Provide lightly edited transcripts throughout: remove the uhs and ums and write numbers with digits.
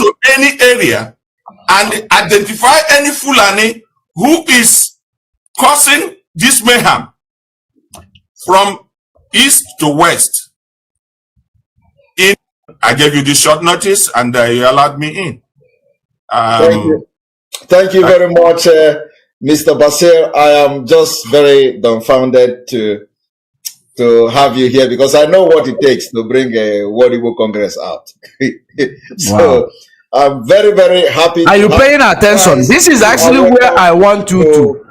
to any area and identify any Fulani who is causing this mayhem from east to west. I gave you the short notice and you allowed me in. Thank you. Thank you very much, Mr. Basir. I am just very dumbfounded to have you here because I know what it takes to bring a World Igbo Congress out. So I'm very, very happy. Are you paying attention? This is actually where I want you to.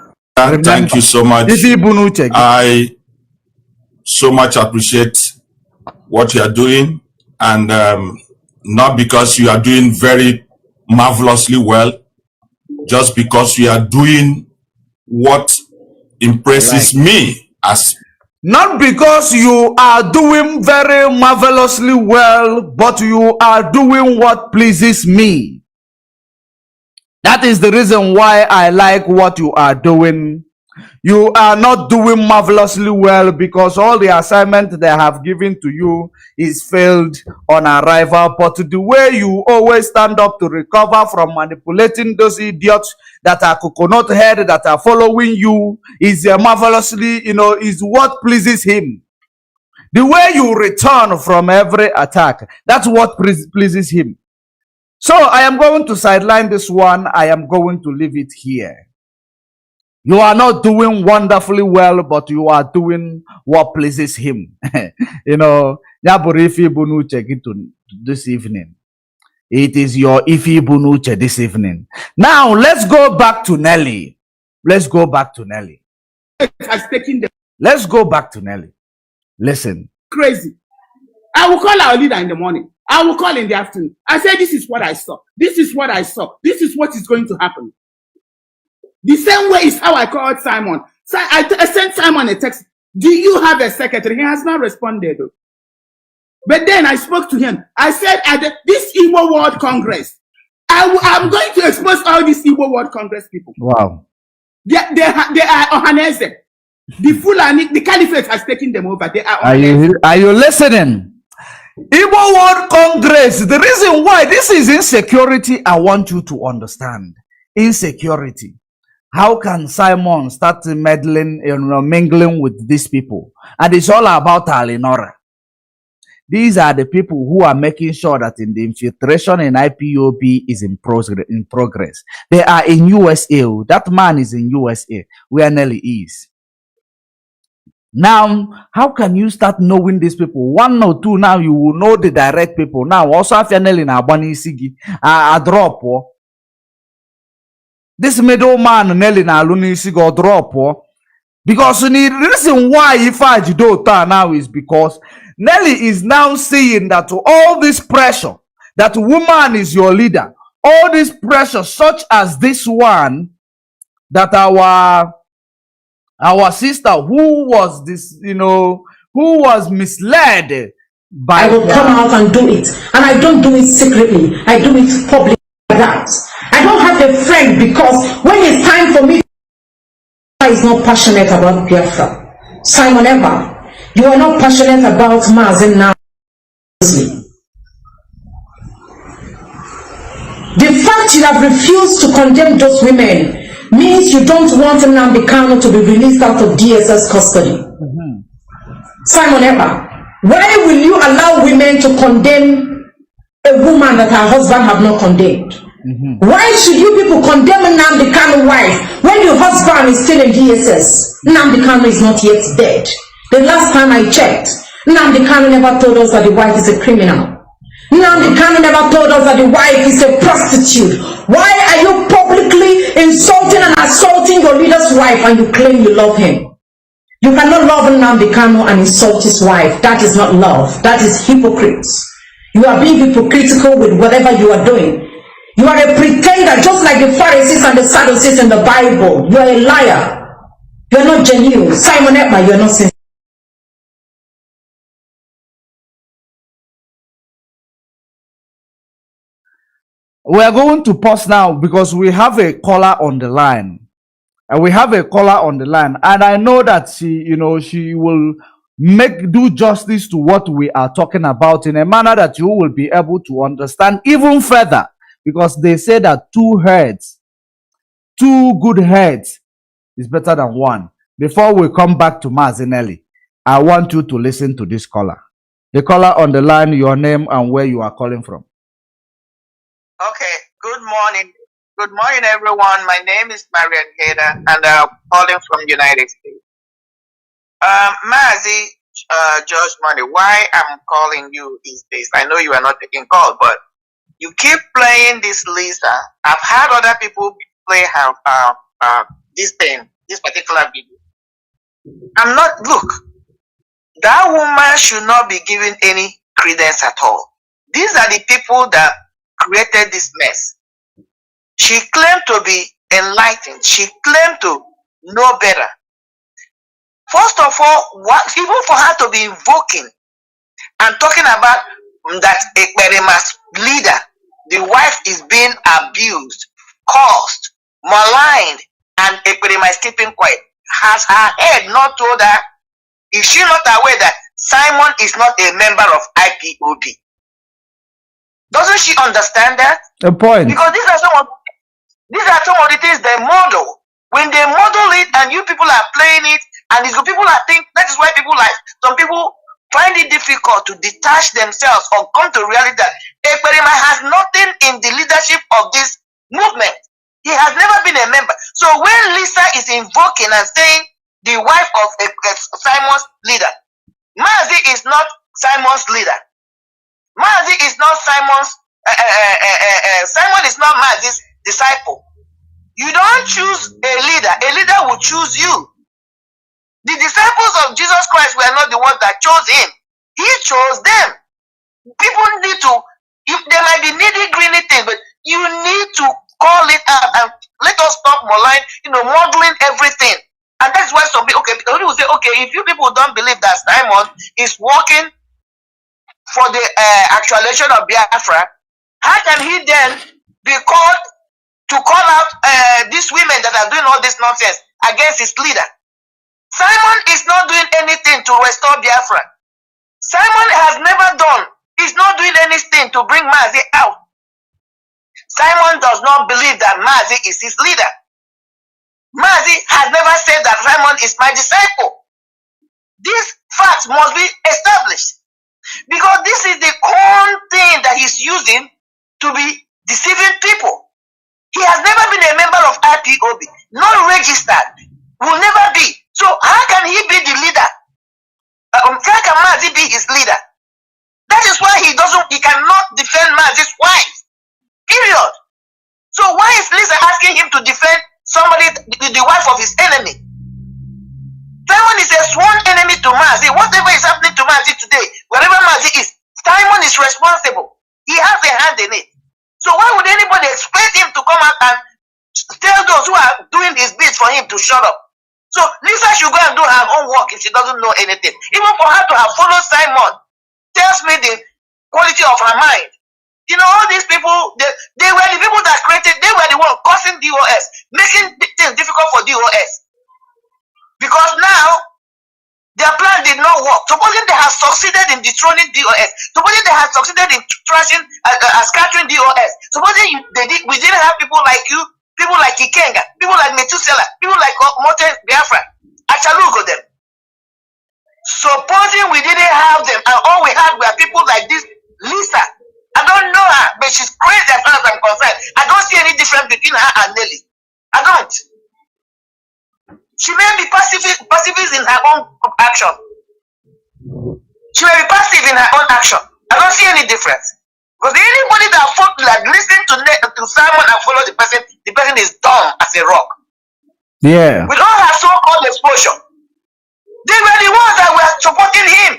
Thank you so much. I so much appreciate what you are doing, and not because you are doing very marvelously well, just because you are doing what impresses me as. Not because you are doing very marvelously well, but you are doing what pleases me. That is the reason why I like what you are doing. You are not doing marvelously well because all the assignment they have given to you is failed on arrival. But the way you always stand up to recover from manipulating those idiots that are coconut head that are following you is marvelously, is what pleases him. The way you return from every attack, that's what pleases him. So I am going to sideline this one. I am going to leave it here. You are not doing wonderfully well, but you are doing what pleases him. This evening. It is your Ifi Bunuche this evening. Now, let's go back to Nelly. Let's go back to Nelly. Let's go back to Nelly. Listen. Crazy. I will call our leader in the morning. I will call in the afternoon. I said, this is what I saw. This is what I saw. This is what is going to happen. The same way is how I called Simon. So I sent Simon a text. Do you have a secretary? He has not responded. But then I spoke to him. I said, at this Igbo World Congress, I'm going to expose all these Igbo World Congress people. Wow. They are Ohanese. The Fulani, the Caliphate has taken them over. They are Are you listening? Igbo World Congress, the reason why this is insecurity, I want you to understand. Insecurity. How can Simon start meddling, mingling with these people? And it's all about Alinora. These are the people who are making sure that in the infiltration in IPOB is in progress. They are in USA. That man is in USA, where Nelly is. Now, how can you start knowing these people? One or two, now you will know the direct people. Now, also if you're Nelly na Abani Sigi, a drop. This middle man, Nelly na Aluni Sigi, a drop. Because the reason why Ifaji Dota now is because Nelly is now seeing that all this pressure, that woman is your leader, all this pressure, such as this one, that our sister who was this, who was misled by. I will come out and do it. And I don't do it secretly. I do it publicly like that. I don't have a friend because when it's time for me, is not passionate about Biafra. Simon Ever, you are not passionate about Mazi now. The fact you have refused to condemn those women means you don't want Nnamdi Kanu to be released out of DSS custody. Simon Ever, why will you allow women to condemn a woman that her husband have not condemned? Why should you people condemn Nnamdi Kanu wife when your husband is still in DSS? Nnamdi Kanu is not yet dead. The last time I checked, Nnamdi Kanu never told us that the wife is a criminal. Nnamdi Kanu never told us that the wife is a prostitute. Why are you publicly insulting and assaulting your leader's wife and you claim you love him? You cannot love Nnamdi Kanu and insult his wife. That is not love. That is hypocrite. You are being hypocritical with whatever you are doing. You are a pretender, just like the Pharisees and the Sadducees in the Bible. You are a liar. You are not genuine. Simon Ekpa, you are not sincere. We are going to pause now because we have a caller on the line. And we have a caller on the line. And I know that she will do justice to what we are talking about in a manner that you will be able to understand even further. because they say that two good heads is better than one. Before we come back to Mazi, I want you to listen to this caller. The caller on the line, your name and where you are calling from. Okay, good morning. Good morning, everyone. My name is Marian Heda, and I'm calling from the United States. Mazi, George Money, why I'm calling you is this. I know you are not taking calls, but you keep playing this Lisa. I've had other people play this particular video. Look, that woman should not be given any credence at all. These are the people that created this mess. She claimed to be enlightened. She claimed to know better. First of all, even for her to be invoking and talking about that Ekperima's leader, the wife is being abused, cursed, maligned, and Ekperima is keeping quiet. Has her head not told her? Is she not aware that Simon is not a member of IPOB? Doesn't she understand that? A point. Because these are some of the things they model. When they model it and you people are playing it, and these people are think that is why some people find it difficult to detach themselves or come to reality that Ekperima has nothing in the leadership of this movement. He has never been a member. So when Lisa is invoking and saying the wife of Simon's leader, Mazi is not Simon's leader. Mazi is not Simon's. Simon is not Mazi's disciple. You don't choose a leader. A leader will choose you. The disciples of Jesus Christ were not the ones that chose him. He chose them. People need to, there might be nitty-gritty things, but you need to call it out and let us stop modeling everything. And that's why some people, people will say, okay, if you people don't believe that Simon is working for the actualization of Biafra, how can he then be called to call out these women that are doing all this nonsense against his leader? Simon is not doing anything to restore Biafra. Simon has never done, he's not doing anything to bring Mazi out. Simon does not believe that Mazi is his leader. Mazi has never said that Simon is my disciple. These facts must be established. Because this is the common thing that he's using to be deceiving people. He has never been a member of IPOB, not registered, will never be. So how can he be the leader? How can Mazi be his leader? That is why he cannot defend Mazi's wife. Period. So why is Lisa asking him to defend somebody, the wife of his enemy? Simon is a sworn enemy to Mazi. Whatever is happening to Mazi today, wherever Mazi is, Simon is responsible. He has a hand in it. So why would anybody expect him to come out and tell those who are doing his bits for him to shut up? So Lisa should go and do her own work if she doesn't know anything. Even for her to have followed Simon tells me the quality of her mind. You know, all these people, they were the people that created, they were the ones causing DOS, making things difficult for DOS. Because now, their plan did not work. Supposing they have succeeded in dethroning DOS, supposing they have succeeded in scattering DOS, supposing we didn't have people like you, people like Ikenga, people like Methuselah, people like Mote Biafra, Achalugo them. Supposing we didn't have them and all we had were people like this Lisa. I don't know her, but she's crazy as far as I'm concerned. I don't see any difference between her and Nelly. I don't. She may be pacifist in her own action. She may be passive in her own action. I don't see any difference. Because anybody that listens to Simon and follow the person is dumb as a rock. Yeah. With all her so-called exposure, they were the ones that were supporting him.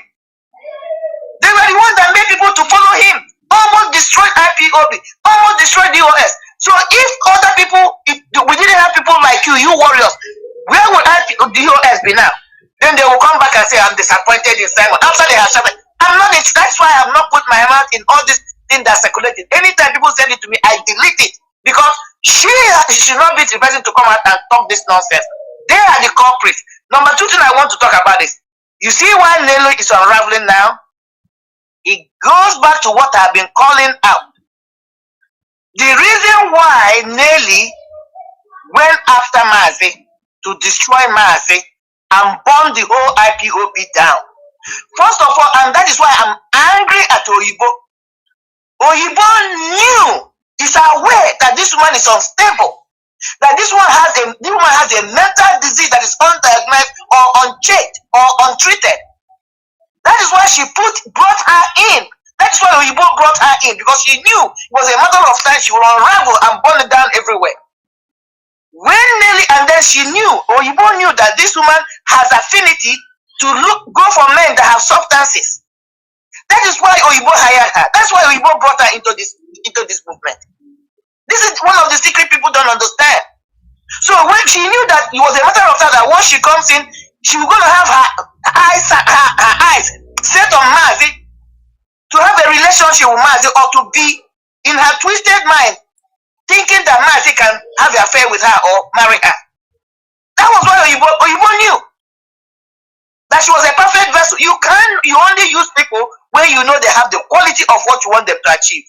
They were the ones that made people to follow him. Almost destroyed IPOB. Almost destroyed DOS. So if other people, if we didn't have people like you warriors, where would DOS be now? Then they will come back and say, I'm disappointed in Simon. After they have said, I'm not, that's why I have not put my mouth in all this thing that's circulated. Anytime people send it to me, I delete it. Because she should not be the person to come out and talk this nonsense. They are the culprits. Number two thing I want to talk about is, you see why Nelo is unraveling now? It goes back to what I've been calling out. The reason why Nelly went after Mazi to destroy Mazi and burn the whole IPOB down. First of all, and that is why I'm angry at Oyibo. Oyibo knew, is aware that this woman is unstable, that this woman has a mental disease that is undiagnosed or unchecked or untreated. That is why she brought her in. That is why Oyibo brought her in, because she knew it was a matter of time she would unravel and burn it down everywhere. When Nelly, and then she knew, Oyibo knew that this woman has affinity to go for men that have substances. That is why Oyibo hired her. That's why Oyibo brought her into this movement. This is one of the secret people don't understand. So when she knew that it was a matter of time that once she comes in, she was going to have her eyes set on Mazi, to have a relationship with Mazi, or to be in her twisted mind thinking that Mazi can have an affair with her or marry her. That was why Oyibo knew that she was a perfect vessel. You only use people when you know they have the quality of what you want them to achieve.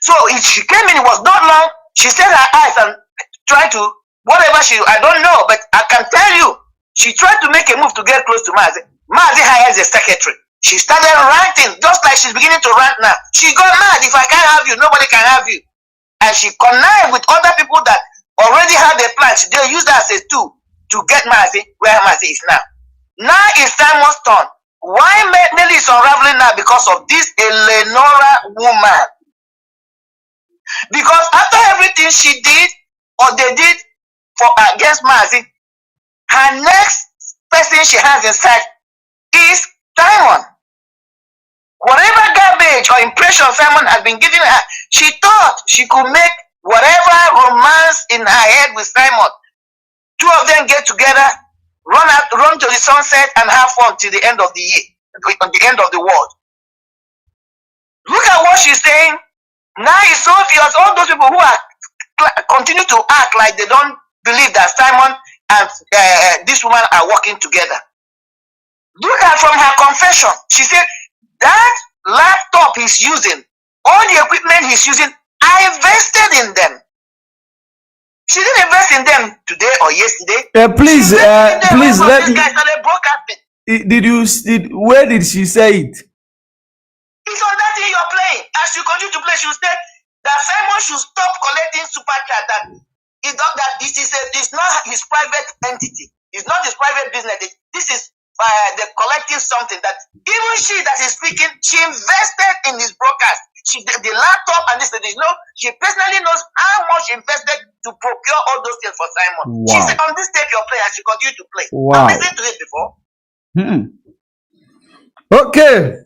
So if she came in, it was not long, she set her eyes and tried to, I don't know, but I can tell you, she tried to make a move to get close to Mazi. Mazi hires a secretary. She started ranting, just like she's beginning to rant now. She got mad. If I can't have you, nobody can have you. And she connived with other people that already had their plans. They used that as a tool to get Mazi where Mazi is now. Now it's Simon's turn. Why Nelly is unraveling now? Because of this Eleonora woman. Because after everything she did, or they did for against Mazi, her next person she has inside is Simon. Whatever garbage or impression Simon has been giving her, she thought she could make whatever romance in her head with Simon. Two of them get together, run to the sunset and have fun till the end of the year, the end of the world. Look at what she's saying. Now it's obvious all those people who are continue to act like they don't believe that Simon and this woman are working together. Look at from her confession. She said that laptop he's using, all the equipment he's using, I invested in them. She didn't invest in them today or yesterday. Please let me. Broadcasting. Where did she say it? It's on that thing you're playing. As you continue to play, she will say that Simon should stop collecting super chat. That it's not his private entity. It's not his private business. This is the collecting something that even she that is speaking, she invested in his broadcast. The laptop and this, she personally knows how much she invested to procure all those things for Simon. Wow. She said on this tape you're playing, and she continued to play. Wow. I've listened to it before. Okay.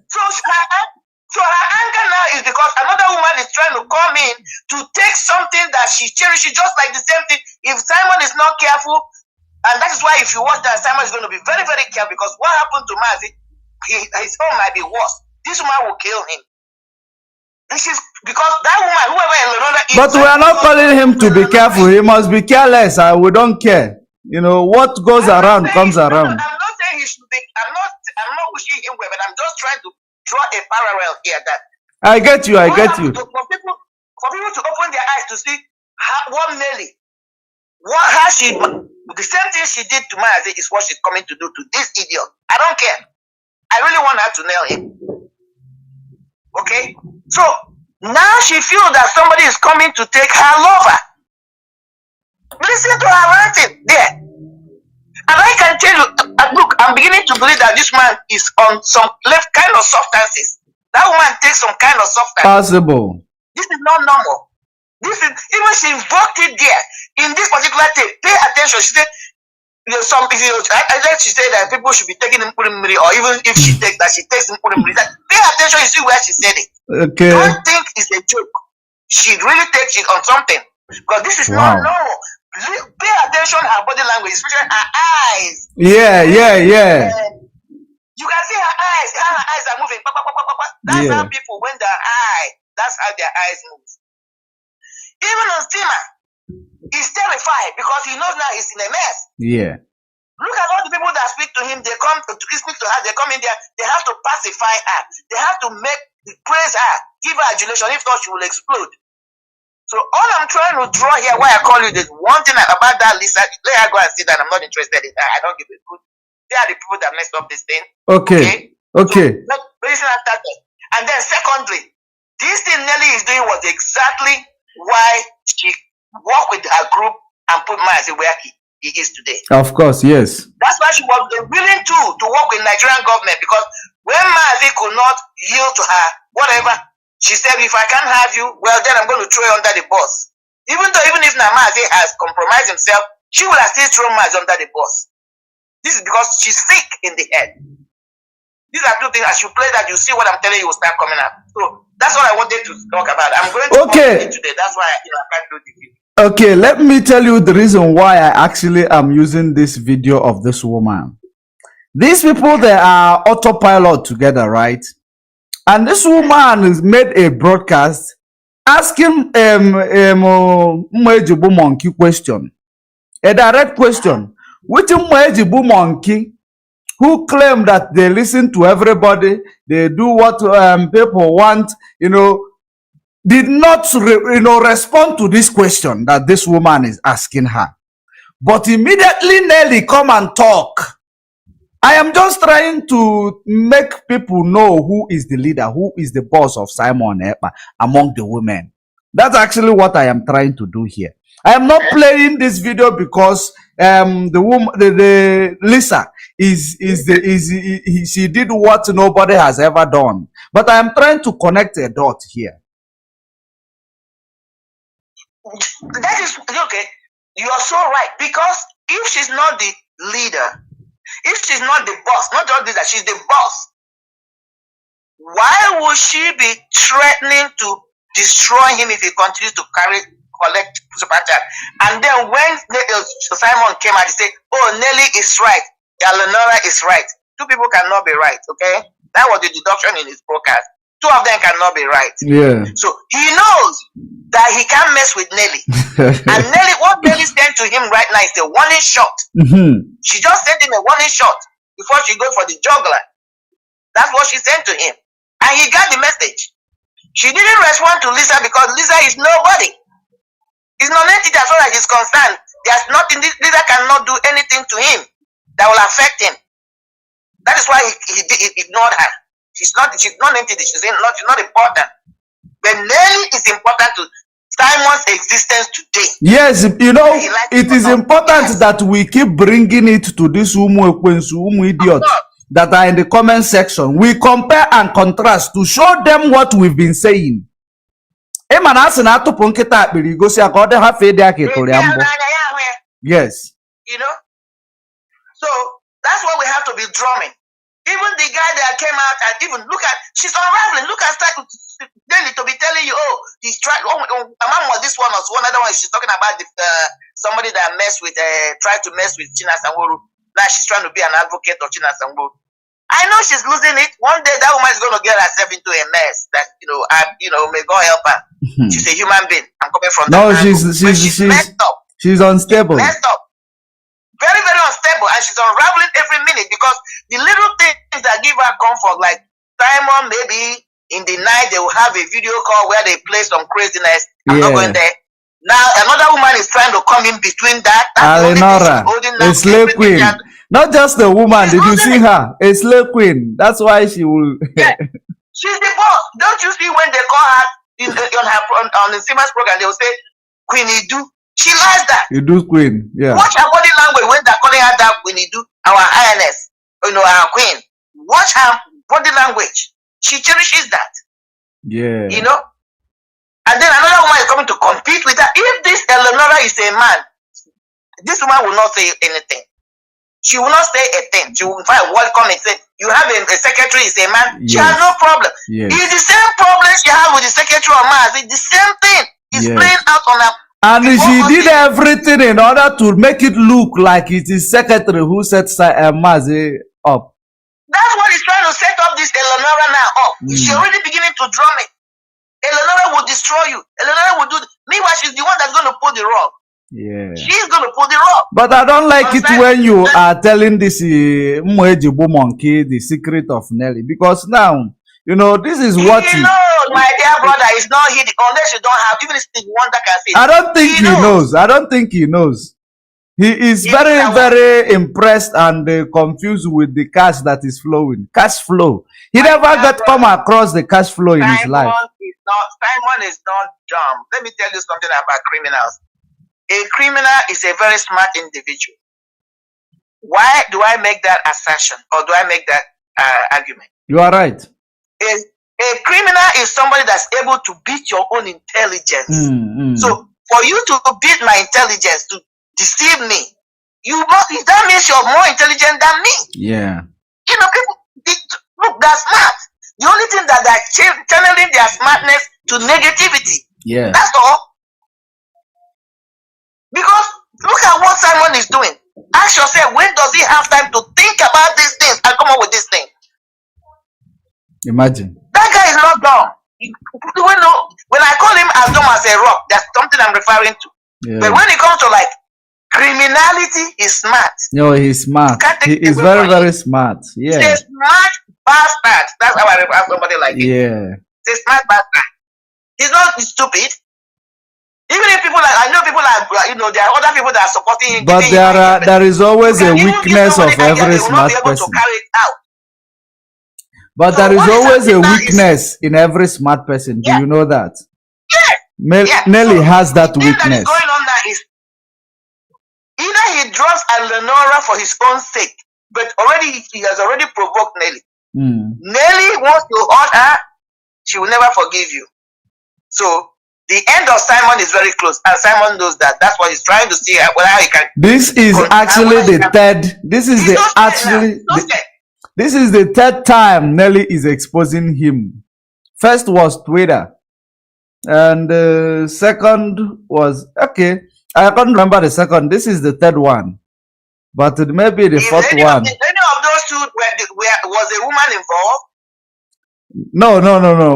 So her anger now is because another woman is trying to come in to take something that she cherishes, just like the same thing. If Simon is not careful, and that is why if you watch that, Simon is going to be very, very careful, because what happened to Mazi, his own might be worse. This woman will kill him. This is because that woman, whoever Eleonora is. But we are not calling him to be careful. He must be careless. We don't care. You know, what goes around comes around. I'm not saying he should be, I'm not wishing him well, but I'm just trying to draw a parallel here that I get you. For people to open their eyes to see what Nelly, the same thing she did to Mazi is what she's coming to do to this idiot. I don't care. I really want her to nail him. Okay? So now she feels that somebody is coming to take her lover. Listen to her ranting there. And I can tell you, look, I'm beginning to believe that this man is on some left kind of substances. That woman takes some kind of substance. Possible. This is not normal. This is, even she invoked it there. In this particular tape, pay attention. She said, she said that people should be taking Mpurimiri, or even if she takes that, she takes Mpurimiri. Pay attention, you see where she said it. Okay. Don't think it's a joke. She really takes it on something. Because this is not normal. Pay attention to her body language, especially her eyes. Yeah. You can see her eyes, how her eyes are moving. That's how people, when they're high, that's how their eyes move. Even on Stima, he's terrified because he knows now he's in a mess. Yeah. Look at all the people that speak to him, they come to speak to her, they come in there, they have to pacify her. They have to praise her, give her adulation, if not she will explode. So all I'm trying to draw here, why I call you this one thing about that Lisa, let her go and see that I'm not interested in that. I don't give a good. They are the people that messed up this thing. Okay. Okay. So, listen at that. And then secondly, this thing Nelly is doing was exactly why she worked with her group and put Mazi where he is today. Of course, yes. That's why she was willing to work with Nigerian government, because when Mazi could not yield to her, whatever, she said, if I can't have you, well, then I'm going to throw you under the bus. Even if Mazi has compromised himself, she would have still thrown Mazi under the bus. This is because she's sick in the head. These are two things. As you play that, you see what I'm telling you will start coming up. So that's what I wanted to talk about. I'm going to talk today. That's why I can't do the video. Okay, let me tell you the reason why I actually am using this video of this woman. These people, they are autopilot together, right? And this woman has made a broadcast asking Mwejibu Monkey question. A direct question. Which Mwejibu Monkey, who claim that they listen to everybody, they do what people want, did not respond to this question that this woman is asking her. But immediately Nelly come and talk. I am just trying to make people know who is the leader, who is the boss of Simon Ekpa among the women. That's actually what I am trying to do here. I am not playing this video because the Lisa she did what nobody has ever done. But I am trying to connect a dot here. That is okay. You are so right, because if she's not the leader, if she's not the boss, not just that she's the boss, why would she be threatening to destroy him if he continues to collect super chat? And then when Simon came out, he said, "Oh, Nelly is right, Eleonora is right." Two people cannot be right, okay? That was the deduction in his broadcast. Two of them cannot be right. Yeah. So he knows that he can't mess with Nelly. And Nelly, what Nelly sent to him right now is a warning shot. She just sent him a warning shot before she goes for the juggler. That's what she sent to him. And he got the message. She didn't respond to Lisa because Lisa is nobody. It's non-entity as far as he's concerned. There's nothing, Lisa cannot do anything to him that will affect him. That is why he ignored her. She's non-entity. She's not important. But Nelly is important to Simon's existence today. Yes, it is important that we keep bringing it to this idiot that are in the comment section. We compare and contrast to show them what we've been saying. Yes. So that's why we have to be drumming. Even the guy that came out and even look at, she's unraveling. Look at Nelly to be telling you, oh, he's trying. This one was one other one. She's talking about somebody that tried to mess with China Sanguru. Now she's trying to be an advocate of China Sanguru. I know she's losing it. One day that woman is going to get herself into a mess. That may God help her. She's a human being. I'm coming from. No, she's messed up. She's unstable. Messed up. Very, very unstable, and she's unraveling every minute because the little things that give her comfort, like Simon, maybe in the night they will have a video call where they play some craziness. I'm not going there. Now another woman is trying to come in between that. Eleonora, a slave queen. Not just the woman. Did you see her? A slave queen. That's why she will. Yeah. She's the boss. Don't you see when they call her on the Siemens program? They will say, "Queen Idu." She likes that. You do queen, yeah. Watch her body language when they're calling her that when you do our INS, our queen. Watch her body language. She cherishes that. Yeah. And then another woman is coming to compete with her. If this Eleonora is a man, this woman will not say anything. She will not say a thing. She will find welcome and say, "You have a secretary is a man." Yes. She has no problem. Yes. It's the same problem she has with the secretary of Mazi. It's the same thing. It's playing out on her. And she did everything in order to make it look like it is secretary who set Mazi up. That's what he's trying to set up this Eleonora now up. She's already beginning to drum it. Eleonora will destroy you. Eleonora will do. Meanwhile, she's the one that's going to pull the rug. Yeah. She's going to pull the rug. But I don't like it when you are telling this Mwejibu monkey the secret of Nelly, because now this is what My dear brother is not hidden unless you don't have, even if the one that can see. I don't think he knows. I don't think he knows. He is very impressed and confused with the cash that is flowing. Cash flow. He never got come across the cash flow in his life. Simon is not dumb. Let me tell you something about criminals. A criminal is a very smart individual. Why do I make that assertion or do I make that argument? You are right. A criminal is somebody that's able to beat your own intelligence. So for you to beat my intelligence, to deceive me, that means you're more intelligent than me. Yeah. You know, people look, they're smart. The only thing that they're channeling their smartness to negativity. Yeah. That's all. Because look at what Simon is doing. Ask yourself, when does he have time to think about these things and come up with this thing? Imagine. That guy is not dumb. When I call him as dumb as a rock, that's something I'm referring to. Yeah. But when it comes to like criminality, he's smart. No, he's smart. He is very smart. Yeah. He's a smart bastard. That's how I refer somebody like him. Yeah. He's a smart bastard. He's not stupid. Even if people like, I know people like, there are other people that are supporting him. But there is always a weakness of every smart person. But there is always a weakness in every smart person. Do you know that? Yes. Nelly has that weakness. That is going on now is either he drops Lenora for his own sake, but he has already provoked Nelly. Nelly wants to hurt her, she will never forgive you. So the end of Simon is very close, and Simon knows that. That's what he's trying to see how he can. This is actually the third. This is This is the third time Nelly is exposing him. First was Twitter, and second was I can't remember the second. This is the third one, but it may be the fourth one. Any of those two was a woman involved? No.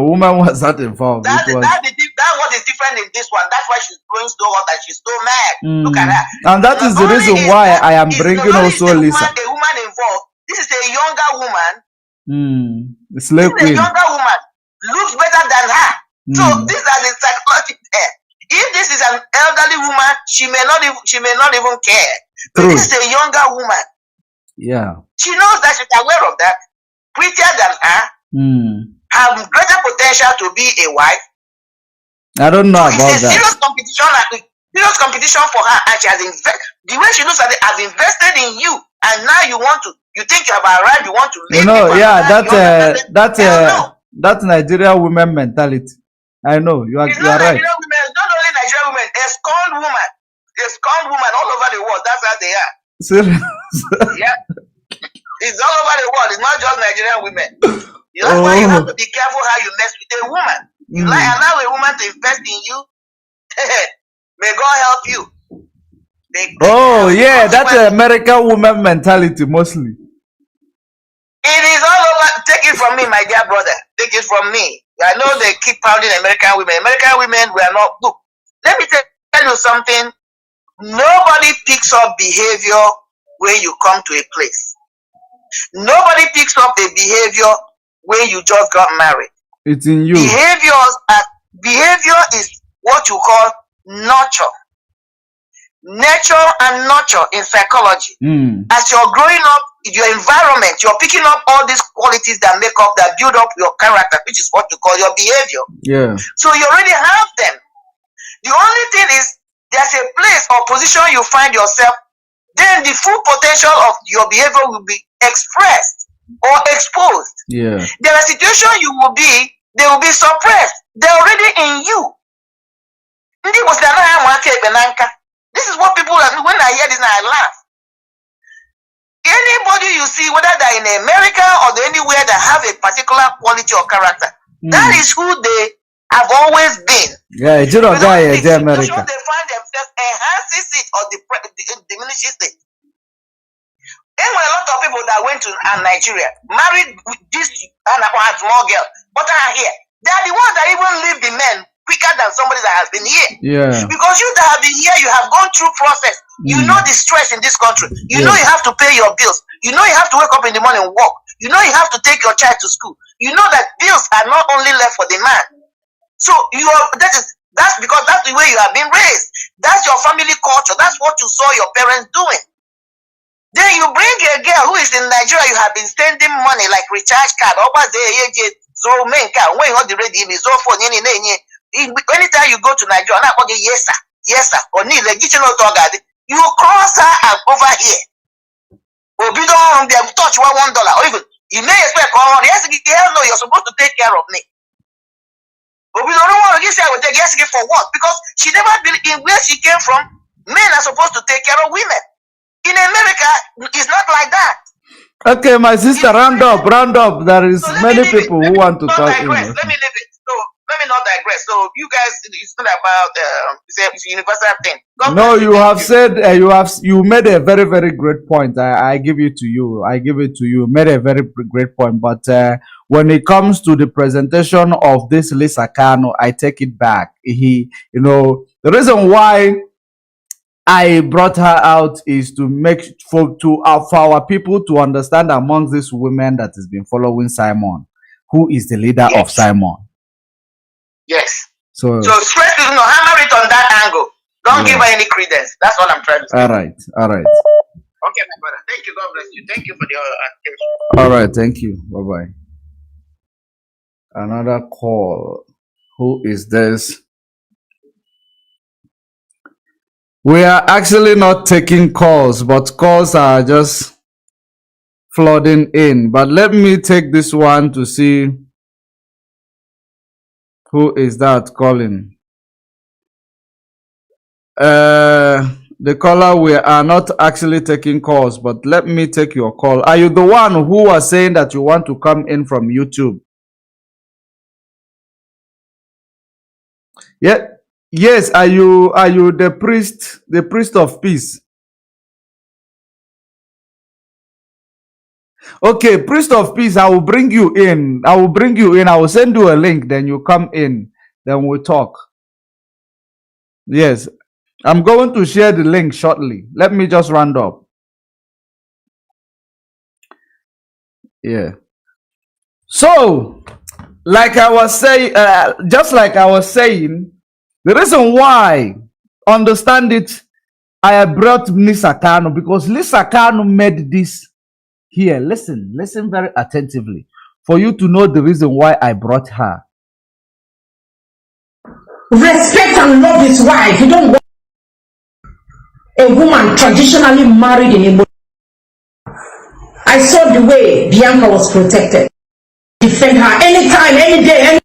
Woman was not involved. That what is different in this one. That's why she's going so hot and she's so mad. Look at her. And that is the reason why I am bringing also Lisa. A woman involved. This is a younger woman. Slave queen. A younger woman looks better than her. So these are the psychology there. If this is an elderly woman, she may not even care. But this is a younger woman. Yeah. She knows that, she's aware of that. Prettier than her. Have greater potential to be a wife. I don't know about that. It's a serious competition for her, and she has invested. The way she looks at it, I've invested in you, and now you think you have arrived. You want to leave. That Nigerian women mentality. I know you are right. Nigerian women, not only Nigerian women, a scorned woman all over the world. That's how they are. Serious? Yeah, it's all over the world. It's not just Nigerian women. That's why you have to be careful how you mess with a woman. You allow a woman to invest in you. May God help you. That's American woman mentality mostly. It is all over. Take it from me, my dear brother. Take it from me. I know they keep pounding American women. American women, we are not. Look, let me tell you something. Nobody picks up behavior when you come to a place. Nobody picks up a behavior when you just got married. It's in you. Behavior is what you call nurture. Nature and nurture in psychology. As you're growing up, your environment, you're picking up all these qualities that build up your character, which is what you call your behavior. Yeah. So you already have them. The only thing is, there's a place or position you find yourself, then the full potential of your behavior will be expressed or exposed. Yeah. There are situations they will be suppressed. They're already in you. This is what people, when I hear this, I laugh. Anybody you see, whether they're in America or anywhere that have a particular quality or character, that is who they have always been. Yeah, the America. They find themselves enhances it or diminishes it. There were a lot of people that went to Nigeria, married this small girl, but are here. They are the ones that even leave the men quicker than somebody that has been here. Yeah. Because you that have been here, you have gone through process. You know the stress in this country. You know you have to pay your bills. You know you have to wake up in the morning and walk. You know you have to take your child to school. You know that bills are not only left for the man. So that's because that's the way you have been raised. That's your family culture. That's what you saw your parents doing. Then you bring a girl who is in Nigeria, you have been sending money like recharge card. Anytime you go to Nigeria, yes sir, yes sir, or need you cross her and over here. Or you don't touch $1, or even you may expect, oh yes, no, you're supposed to take care of me. But we don't want to say I will take yes for what? Because she never been in where she came from. Men are supposed to take care of women. In America, it's not like that. Okay, my sister, round up. There is so many people who want to talk. Let me leave it. So let me not digress. So you guys, it's not about it's a universal thing. No, you have said you made a very, very great point. I give it to you. You made a very great point. But when it comes to the presentation of this Lisa Kanu, I take it back. The reason why I brought her out is to make for our people to understand amongst these women that has been following Simon, who is the leader of Simon. Yes. So stress is hammer it on that angle. Don't give her any credence. That's what I'm trying to say. All right. Okay, my brother. Thank you. God bless you. Thank you for the attention. All right. Thank you. Bye-bye. Another call. Who is this? We are actually not taking calls, but calls are just flooding in. But let me take this one to see who is that calling. The caller, we are not actually taking calls, but let me take your call. Are you the one who was saying that you want to come in from YouTube? Yeah. Yes, are you the priest of peace? Okay, priest of peace, I will bring you in. I will send you a link, then you come in, then we'll talk. Yes, I'm going to share the link shortly. Let me just round up. Yeah. So, like I was saying, the reason why, understand it, I brought Lisa Kanu because Lisa Kanu made this here. Listen very attentively for you to know the reason why I brought her. Respect and love his wife. You don't want a woman traditionally married in Igbo. I saw the way Bianca was protected. Defend her anytime, any day,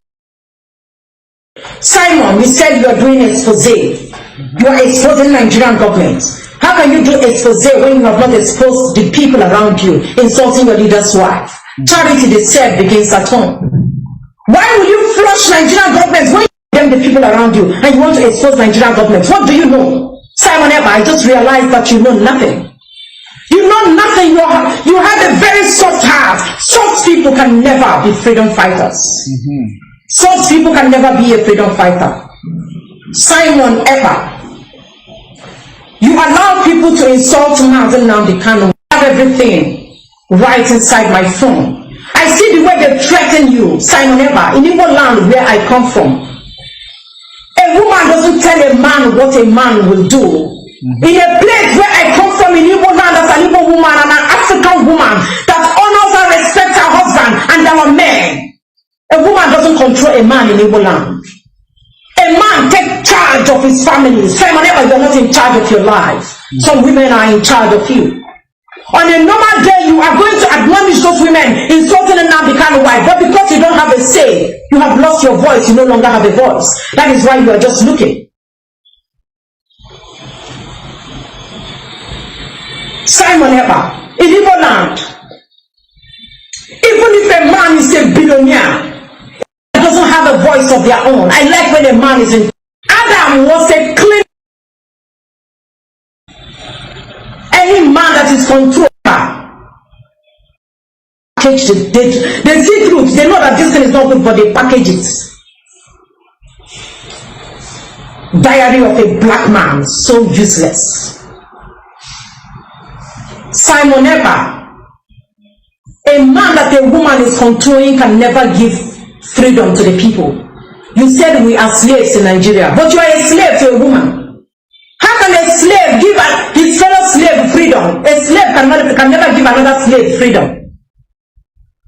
Simon, you said you are doing expose. You are exposing Nigerian government. How can you do expose when you have not exposed the people around you, insulting your leader's wife? Charity, they said, begins at home. Why will you flush Nigerian government when you condemn the people around you and you want to expose Nigerian government? What do you know? Simon Eba, I just realized that you know nothing. You know nothing. You have a very soft heart. Soft people can never be freedom fighters. Soft people can never be a freedom fighter. Simon Eba, you allow people to insult Mazi Nnamdi Kanu. I have everything right inside my phone. I see the way they threaten you, Simon Eba, in Igbo land where I come from. A woman doesn't tell a man what a man will do. In a place where I come from in Igbo land, as an Igbo woman and an African woman that honors and respects her husband and our men. A woman doesn't control a man in Igbo land. A man takes charge of his family. Simon Eba, you're not in charge of your life. Some women are in charge of you. On a normal day, you are going to admonish those women insulting Nnamdi Kanu wife, but because you don't have a say, you have lost your voice, you no longer have a voice. That is why you are just looking. Simon Eba, in Igbo land, even if a man is a billionaire, he doesn't have a voice of their own. I like when a man is in. Adam was a clean. Any man that is controlled, they see truth. They know that this thing is not good, but they package it. Diary of a black man, so useless. Simon Eba, a man that a woman is controlling can never give freedom to the people. You said we are slaves in Nigeria, but you are a slave to a woman. How can a slave give his fellow slave freedom? A slave can never give another slave freedom.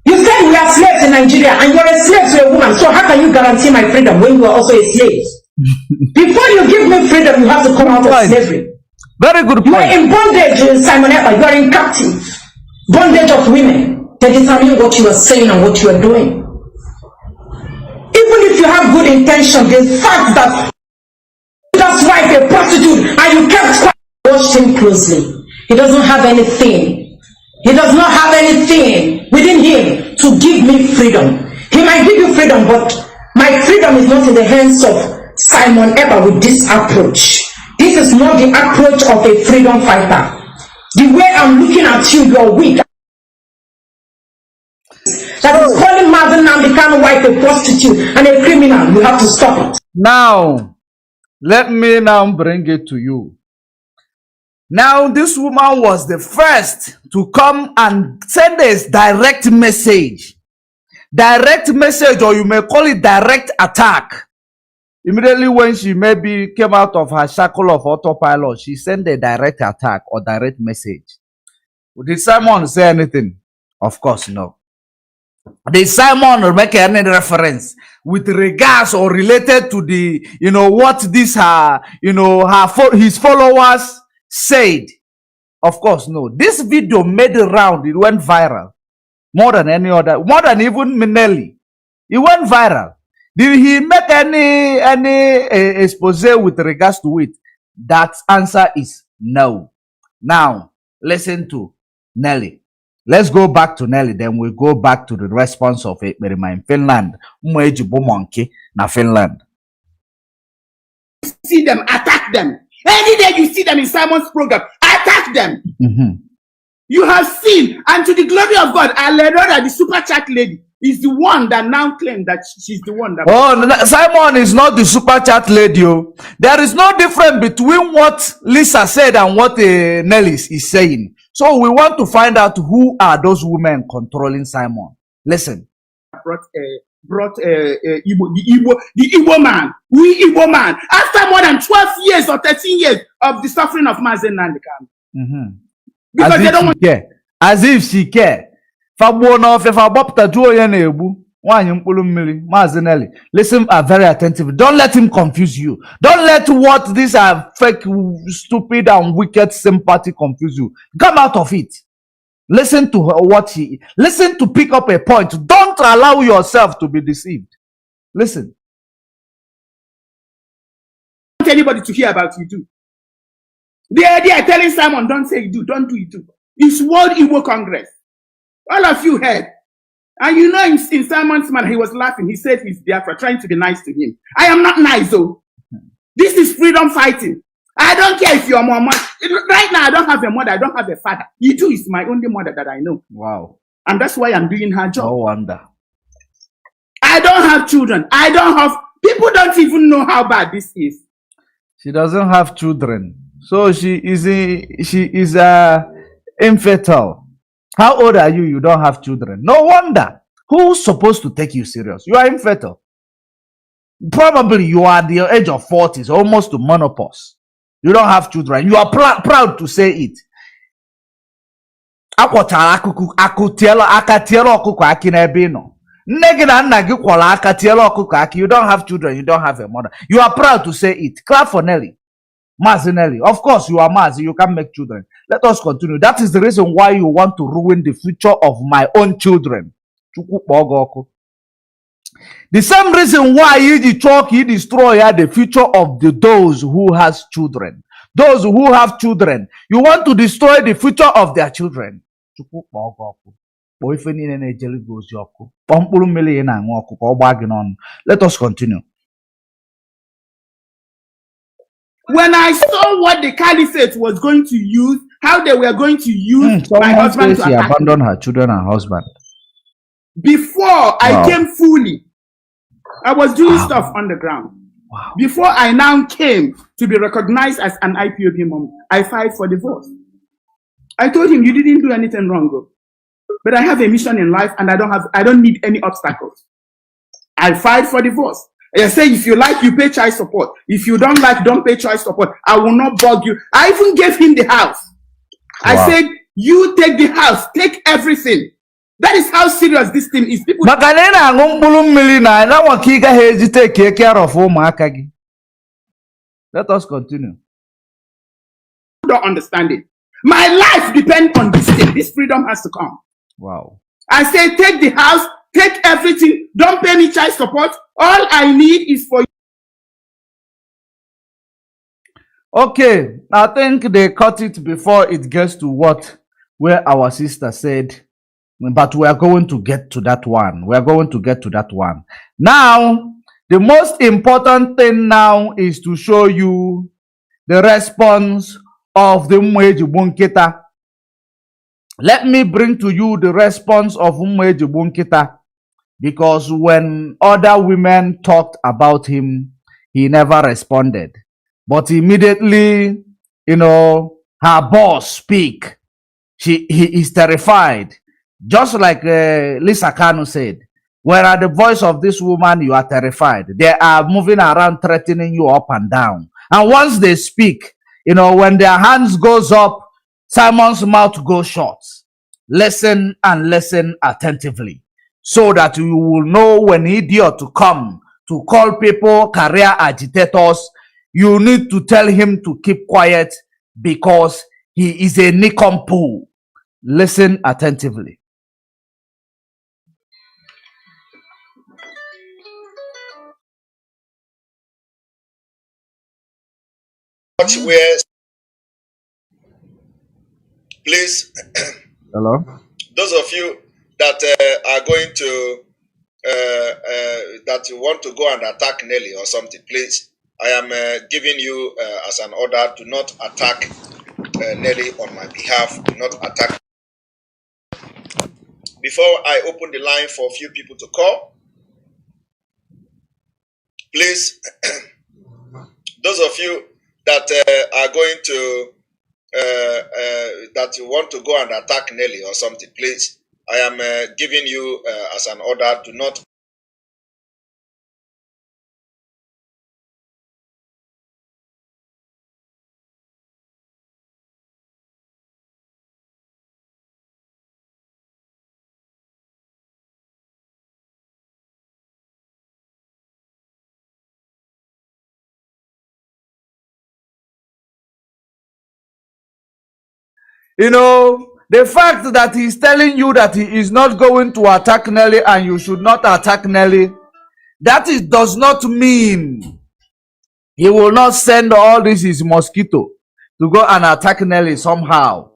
You said we are slaves in Nigeria, and you're a slave to a woman, so how can you guarantee my freedom when you are also a slave? Before you give me freedom, you have to come out of slavery. Very good point. You are in bondage, Simon Epa. You are in captive. Bondage of women. They determine what you are saying and what you are doing. Even if you have good intention, the fact that that's wife a prostitute and you kept quiet, watched him closely. He doesn't have anything. He does not have anything within him to give me freedom. He might give you freedom, but my freedom is not in the hands of Simon Epa with this approach. This is not the approach of a freedom fighter. The way I'm looking at you, you're weak. That is calling Mazi Nnamdi Kanu wife a prostitute and a criminal. You have to stop it. Now, let me now bring it to you. Now, this woman was the first to come and send us direct message. Direct message, or you may call it direct attack. Immediately when she maybe came out of her shackle of autopilot, she sent a direct attack or direct message. Did Simon say anything? Of course, no. Did Simon make any reference with regards or related to the, what this his followers said? Of course, no. This video made a round. It went viral. More than any other, more than even Minelli. It went viral. Did he make any expose with regards to it? That answer is no. Now, listen to Nelly. Let's go back to Nelly, then we'll go back to the response of Ekperima in Finland. Monkey na Finland. See them, attack them. Any day you see them in Simon's program, attack them. You have seen, and to the glory of God, I learned that the super chat lady is the one that now claimed that she's the one that... Oh, Simon is not the super chat lady. There is no difference between what Lisa said and what Nelly is saying. So we want to find out who are those women controlling Simon. Listen. Brought the Igbo man, Igbo man, after more than 12 years or 13 years of the suffering of Mazi Nnamdi Kanu. Because they don't want... As if she care. Listen, very attentive. Don't let him confuse you. Don't let what these are fake, stupid, and wicked sympathy confuse you. Come out of it. Listen to listen to pick up a point. Don't allow yourself to be deceived. Listen. I don't want anybody to hear about you too. They are telling Simon, don't say you do, don't do it too. It's World Igbo Congress. All of you heard. And in Simon's man, he was laughing. He said he's Biafra, trying to be nice to him. I am not nice, though. This is freedom fighting. I don't care if you're my mother. Right now, I don't have a mother. I don't have a father. You two is my only mother that I know. Wow. And that's why I'm doing her job. No wonder. I don't have children. I don't have... People don't even know how bad this is. She doesn't have children. So she is infertile. How old are you? You don't have children. No wonder. Who's supposed to take you serious? You are infertile. Probably you are at the age of 40s, almost to menopause. You don't have children. You are proud to say it. You don't have children. You don't have a mother. You are proud to say it. Clap for Nelly. Mazi Nelly. Of course, you are Mazi. You can make children. Let us continue. That is the reason why you want to ruin the future of my own children. The same reason why you destroy the future of those who has children. Those who have children. You want to destroy the future of their children. Let us continue. When I saw what the caliphate was going to use, how they were going to use my husband to attack abandon her children and husband. Before I came fully, I was doing stuff on the ground. Wow. Before I now came to be recognized as an IPOB mom, I filed for divorce. I told him, you didn't do anything wrong, but I have a mission in life and I don't need any obstacles. I filed for divorce. I say, if you like, you pay child support. If you don't like, don't pay child support. I will not bug you. I even gave him the house. Wow. I said, you take the house, take everything. That is how serious this thing is. People take care of let us continue. Don't understand it. My life depends on this thing. This freedom has to come. Wow. I say, take the house, take everything. Don't pay me child support. All I need is for you. Okay, I think they cut it before it gets to where our sister said, but we are going to get to that one. We are going to get to that one. Now, the most important thing now is to show you the response of the Mweji Bunketa. Let me bring to you the response of Mweji Bunketa, because when other women talked about him, he never responded. But immediately, her boss speak. He is terrified. Just like Lisa Kanu said, where at the voice of this woman, you are terrified. They are moving around, threatening you up and down. And once they speak, when their hands goes up, Simon's mouth goes shut. Listen and listen attentively, so that you will know when idiot to come to call people career agitators. You need to tell him to keep quiet because he is a nincompoop. Listen attentively. Where, please, hello, those of you that are going to that you want to go and attack Nelly or something, please, I am giving you as an order, do not attack Nelly on my behalf. Do not attack. Before I open the line for a few people to call, please, those of you that are going to that you want to go and attack Nelly or something, please, I am giving you as an order, do not. The fact that he's telling you that he is not going to attack Nelly and you should not attack Nelly, does not mean he will not send all this his mosquito to go and attack Nelly somehow.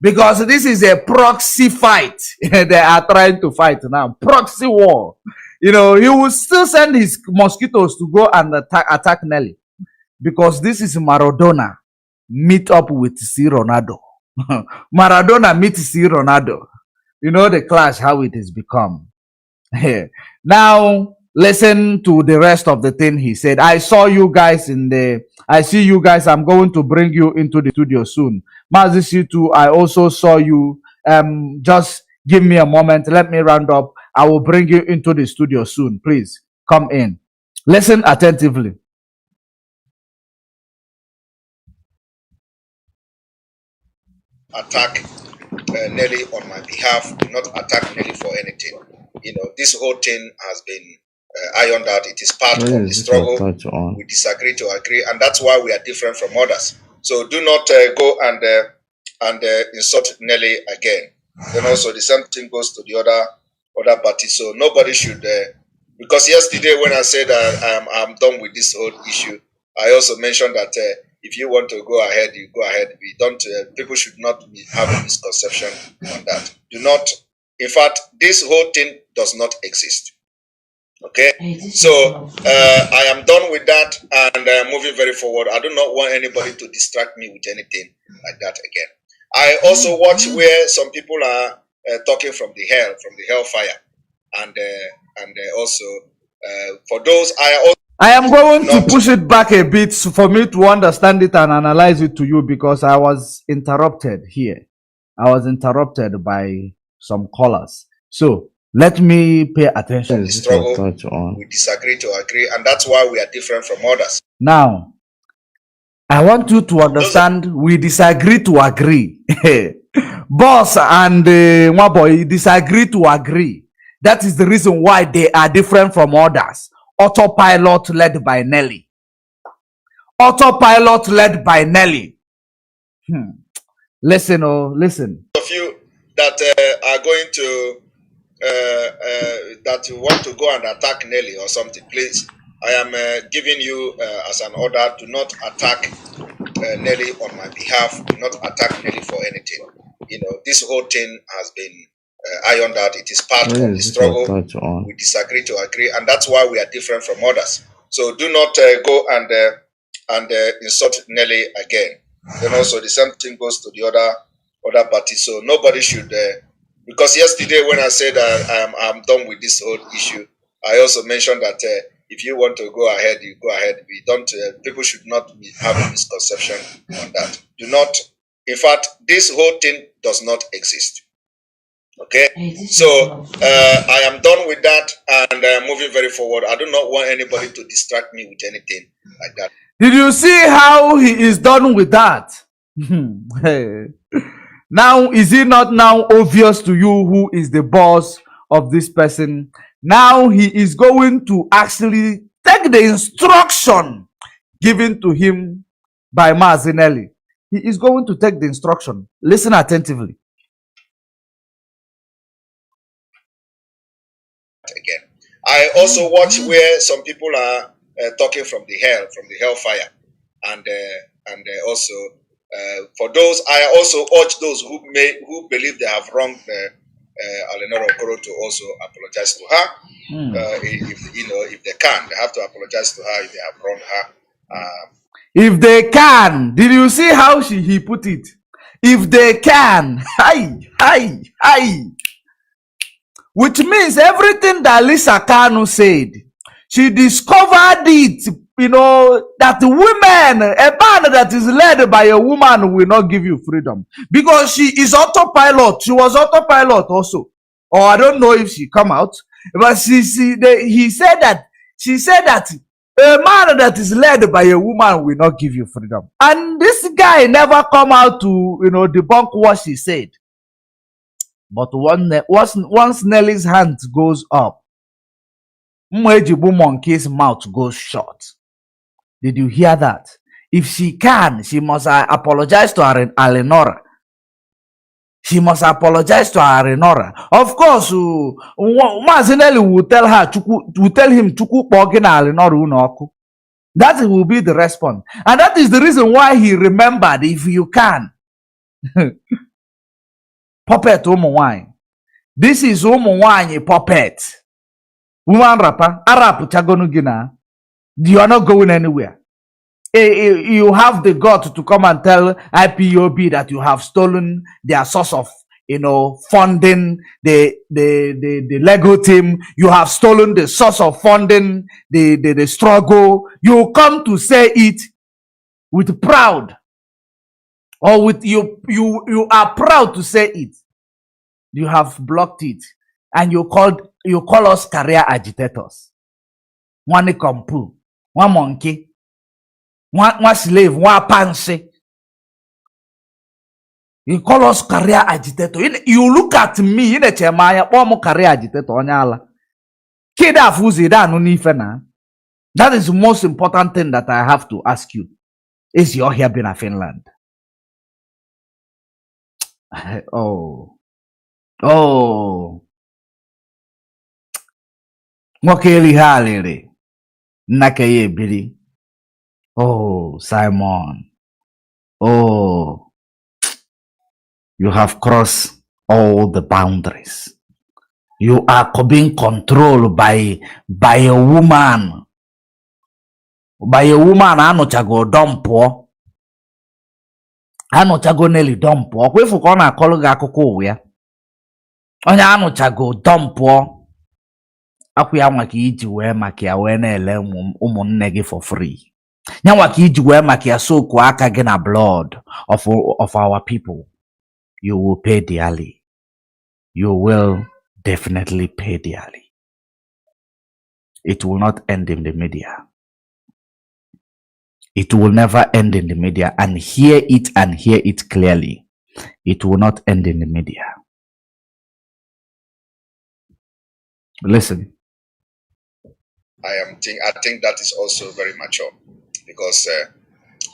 Because this is a proxy fight. They are trying to fight now. Proxy war. He will still send his mosquitoes to go and attack Nelly. Because this is Maradona meet up with C. Ronaldo. Maradona meets C. Ronaldo. The clash, how it has become. Now, listen to the rest of the thing he said. I see you guys. I'm going to bring you into the studio soon. Mazi too, I also saw you. Just give me a moment. Let me round up. I will bring you into the studio soon. Please come in. Listen attentively. Attack Nelly on my behalf. Do not attack Nelly for anything. This whole thing has been ironed out. It is part of the struggle. We disagree to agree, and that's why we are different from others. So do not go and insult Nelly again. Then also the same thing goes to the other parties. So nobody should. Because yesterday when I said I'm done with this whole issue, I also mentioned that if you want to go ahead, you go ahead. We don't. People should not have a misconception on that. Do not. In fact, this whole thing does not exist. Okay. So I am done with that and moving very forward. I do not want anybody to distract me with anything like that again. I also watch where some people are talking from the hellfire, and also for those I am going to push it back a bit for me to understand it and analyze it to you, because I was interrupted here. I was interrupted by some callers. So Let me pay attention. The struggle, we disagree to agree, and that's why we are different from others. Now, I want you to understand, we disagree to agree. Boss and Mwaboy disagree to agree. That is the reason why they are different from others. Autopilot led by Nelly. Autopilot led by Nelly. Listen, listen. Of you that are going to that you want to go and attack Nelly or something, please, I am giving you as an order, do not attack Nelly on my behalf. Do not attack Nelly for anything. You know, this whole thing has been ironed out. It is part of the struggle. We disagree to agree, and that's why we are different from others. So do not go and insult Nelly again. Then also the same thing goes to the other party. So nobody should. Because yesterday when I said I'm done with this whole issue, I also mentioned that if you want to go ahead, you go ahead. We don't. People should not have a misconception on that. Do not. In fact, this whole thing does not exist. Okay. So I am done with that, and moving very forward. I do not want anybody to distract me with anything like that. Did you see how he is done with that? Now, is it not now obvious to you who is the boss of this person? Now he is going to actually take the instruction given to him by Mazi Nelly. He is going to take the instruction. Listen attentively. Again, I also watch where some people are talking from the hellfire, and also. For those, I also urge those who believe they have wronged Alenora Okoro to also apologize to her. If they can, they have to apologize to her if they have wronged her. If they can, did you see how he put it? If they can, which means everything that Lisa Kanu said, she discovered it. You know, that women, a man that is led by a woman will not give you freedom. Because she is autopilot. She was autopilot also. Or I don't know if she come out. But she said that a man that is led by a woman will not give you freedom. And this guy never come out to, debunk what she said. But once Nelly's hand goes up, Monkey's mouth goes shut. Did you hear that? If she can, she must apologize to Alenora. She must apologize to Alenora. Of course, Mazi Nelly will tell him Chuku Pogina Alenora Unoku. That will be the response. And that is the reason why he remembered, if you can. Puppet Umuwanyi. This is Umuwanyi puppet. Woman rapper, Arab Chagonugina. You are not going anywhere. You have the gut to come and tell IPOB that you have stolen their source of, funding the Lego team. You have stolen the source of funding the struggle. You come to say it with proud, or with you are proud to say it. You have blocked it, and you call us career agitators. One compu. One monkey, one slave, one pansy. You call us career agitator. You look at me, one career agitator. That is the most important thing that I have to ask you. Is your here been a Finland? Mwakeli halere. Nakeye Billy. Oh, Simon. Oh, you have crossed all the boundaries. You are being controlled by a woman. By a woman, anochago dompo. Anochago Nelly dompo. Kwefu kona kologa akoko ya. Onya anochago dompo. Akuya maki iji wee maki ya wee na-ele ụmụnne gị for free. Nyanwa ka iji wee maki ya soku aka gị na blood of our people. You will pay dearly. You will definitely pay dearly. It will not end in the media. It will never end in the media. And hear it clearly. It will not end in the media. Listen. I think that is also very mature, because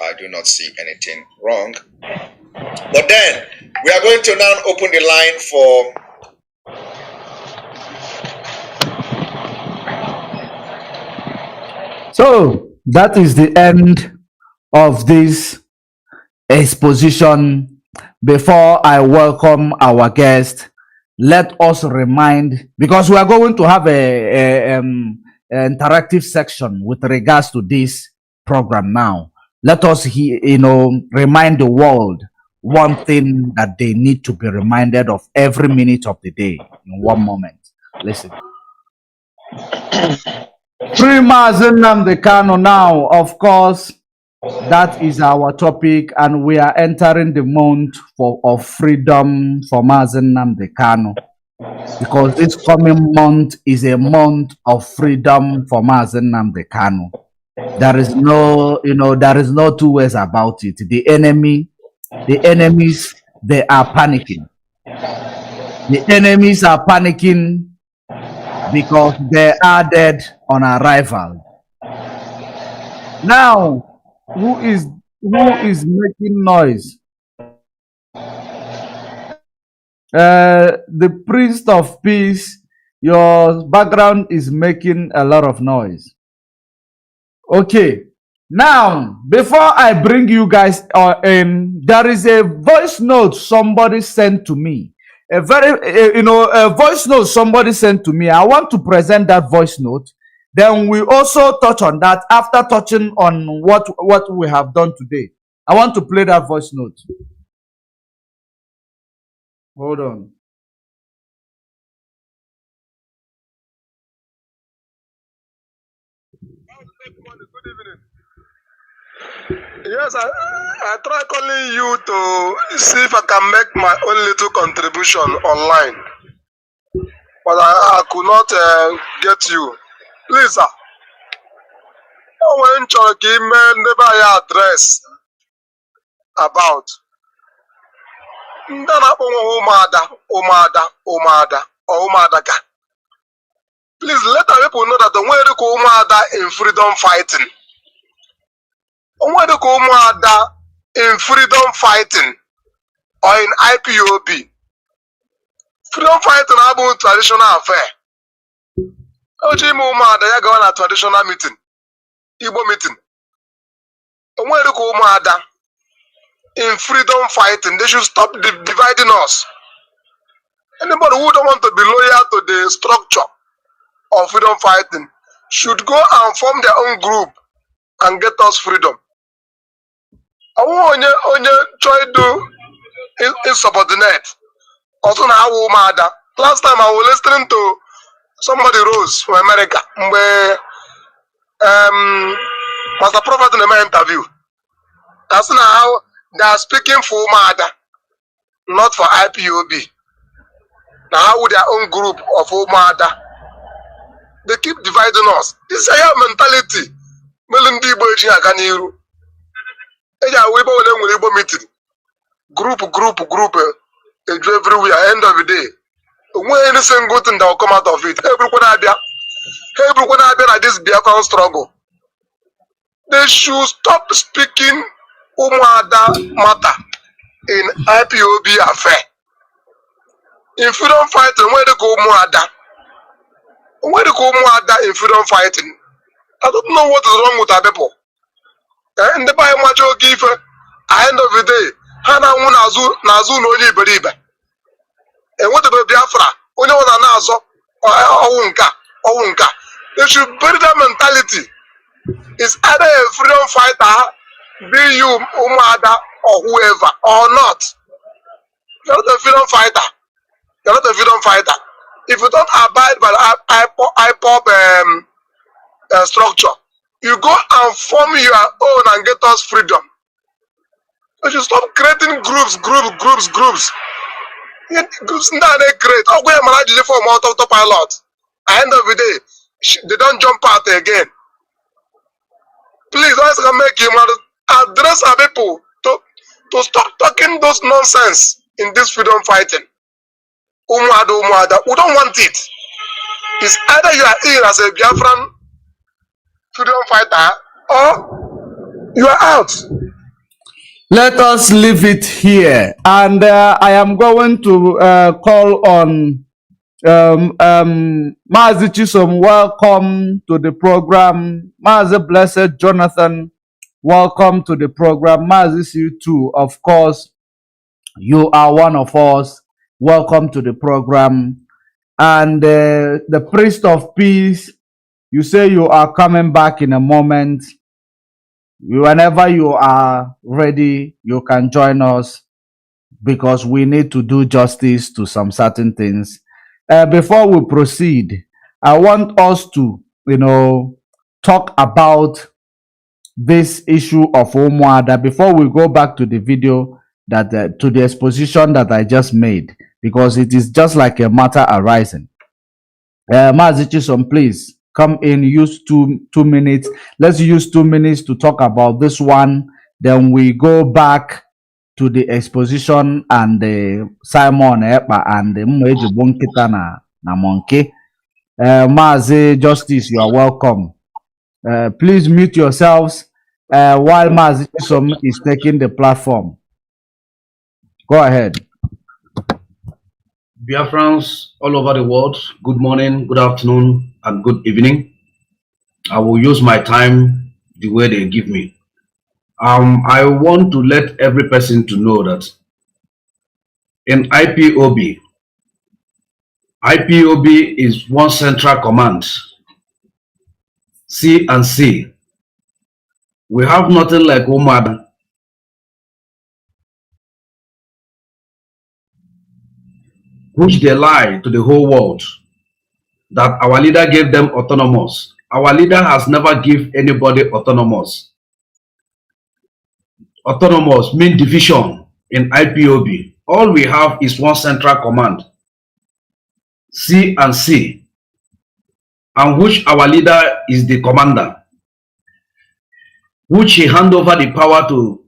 I do not see anything wrong. But then we are going to now open the line for So that is the end of this exposition. Before I welcome our guest, let us remind, because we are going to have an interactive section with regards to this program now. Let us remind the world one thing that they need to be reminded of every minute of the day in one moment. Listen. Free Mazi Nnamdi Kanu now, of course. That is our topic, and we are entering the month of freedom for Mazi Nnamdi Kanu, because this coming month is a month of freedom for Mazi Nnamdi Kanu. There is no two ways about it. The enemies, they are panicking. The enemies are panicking because they are dead on arrival. Now, who is making noise? The priest of peace, your background is making a lot of noise. Okay, now before I bring you guys in, there is a voice note somebody sent to me. A voice note somebody sent to me. I want to present that voice note. Then we also touch on that after touching on what we have done today. I want to play that voice note. Hold on. Good evening. Yes, I try calling you to see if I can make my own little contribution online, but I could not get you. Please, sir. When Chucky never address about Umada. Please let our people know that the way to Umada in freedom fighting. Umada in freedom fighting or in IPOB. Freedom fighting about traditional affair. Umada ya go on a traditional meeting. Igbo meeting. Umada in freedom fighting. They should stop dividing us. Anybody who don't want to be loyal to the structure of freedom fighting should go and form their own group and get us freedom. I want onye try to insubordinate. Also now last time I was listening to somebody Rose from America where Master Prophet in my interview. That's now how they are speaking for Umada, not for IPOB. Now how their own group of Umada. They keep dividing us. This is a mentality. Meeting. Group. Everywhere. End of the day. When any single thing that will come out of it. Everyone at this Biafran struggle. They should stop speaking Umada matter in IPOB affair. In freedom fighting, where they go Umada? Where they go Umada in freedom fighting? I don't know what is wrong with our people. And the buy much give at the end of the day, Hana Nazu no Iberibe. And what about Biafra? Only one Nazo or Unka. They should bury that mentality. It's either a freedom fighter, be you Umada or whoever, or not. You're not a freedom fighter. You're not a freedom fighter. If you don't abide by the Ipob structure, you go and form your own and get us freedom. You should stop creating groups. Great. I'll go manage for autopilot. At the end of the day, they don't jump out again. Please, let's make him address our people to stop talking those nonsense in this freedom fighting. Umuada. We don't want it. It's either you are in as a Biafran freedom fighter or you are out. Let us leave it here. And I am going to call on Mazi Chisom. Welcome to the program. Mazi Blessed Jonathan, welcome to the program. Mazi, you too. Of course, you are one of us. Welcome to the program. And the priest of peace, you say you are coming back in a moment. Whenever you are ready, you can join us because we need to do justice to some certain things. Before we proceed, I want us to, talk about this issue of Umuada before we go back to the video that to the exposition that I just made, because it is just like a matter arising. Mazi Chisom, please come in, use two minutes. Let's use 2 minutes to talk about this one. Then we go back to the exposition and the Simon Epa and the Mweji Bonkita na Monkey. Mazi Justice, you are welcome. Please mute yourselves while Mazi Chisom is taking the platform. Go ahead. Biafrans all over the world, good morning, good afternoon, and good evening. I will use my time the way they give me. I want to let every person to know that in IPOB is one central command, C and C. We have nothing like Umad, which they lie to the whole world that our leader gave them autonomous. Our leader has never given anybody autonomous. Autonomous means division in IPOB. All we have is one central command, C and C, and which our leader is the commander, which he hand over the power to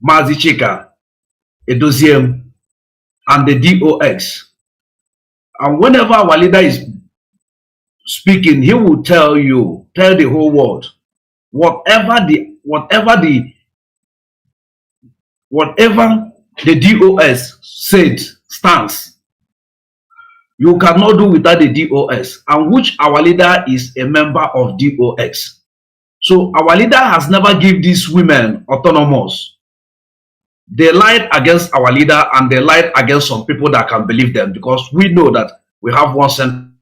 Mazi Chika, Edoziem, and the DOX. And whenever our leader is speaking, he will tell the whole world, whatever the DOS said stands. You cannot do without the DOS, and which our leader is a member of DOX. So our leader has never given these women autonomous. They lied against our leader and they lied against some people that can believe them, because we know that we have one cent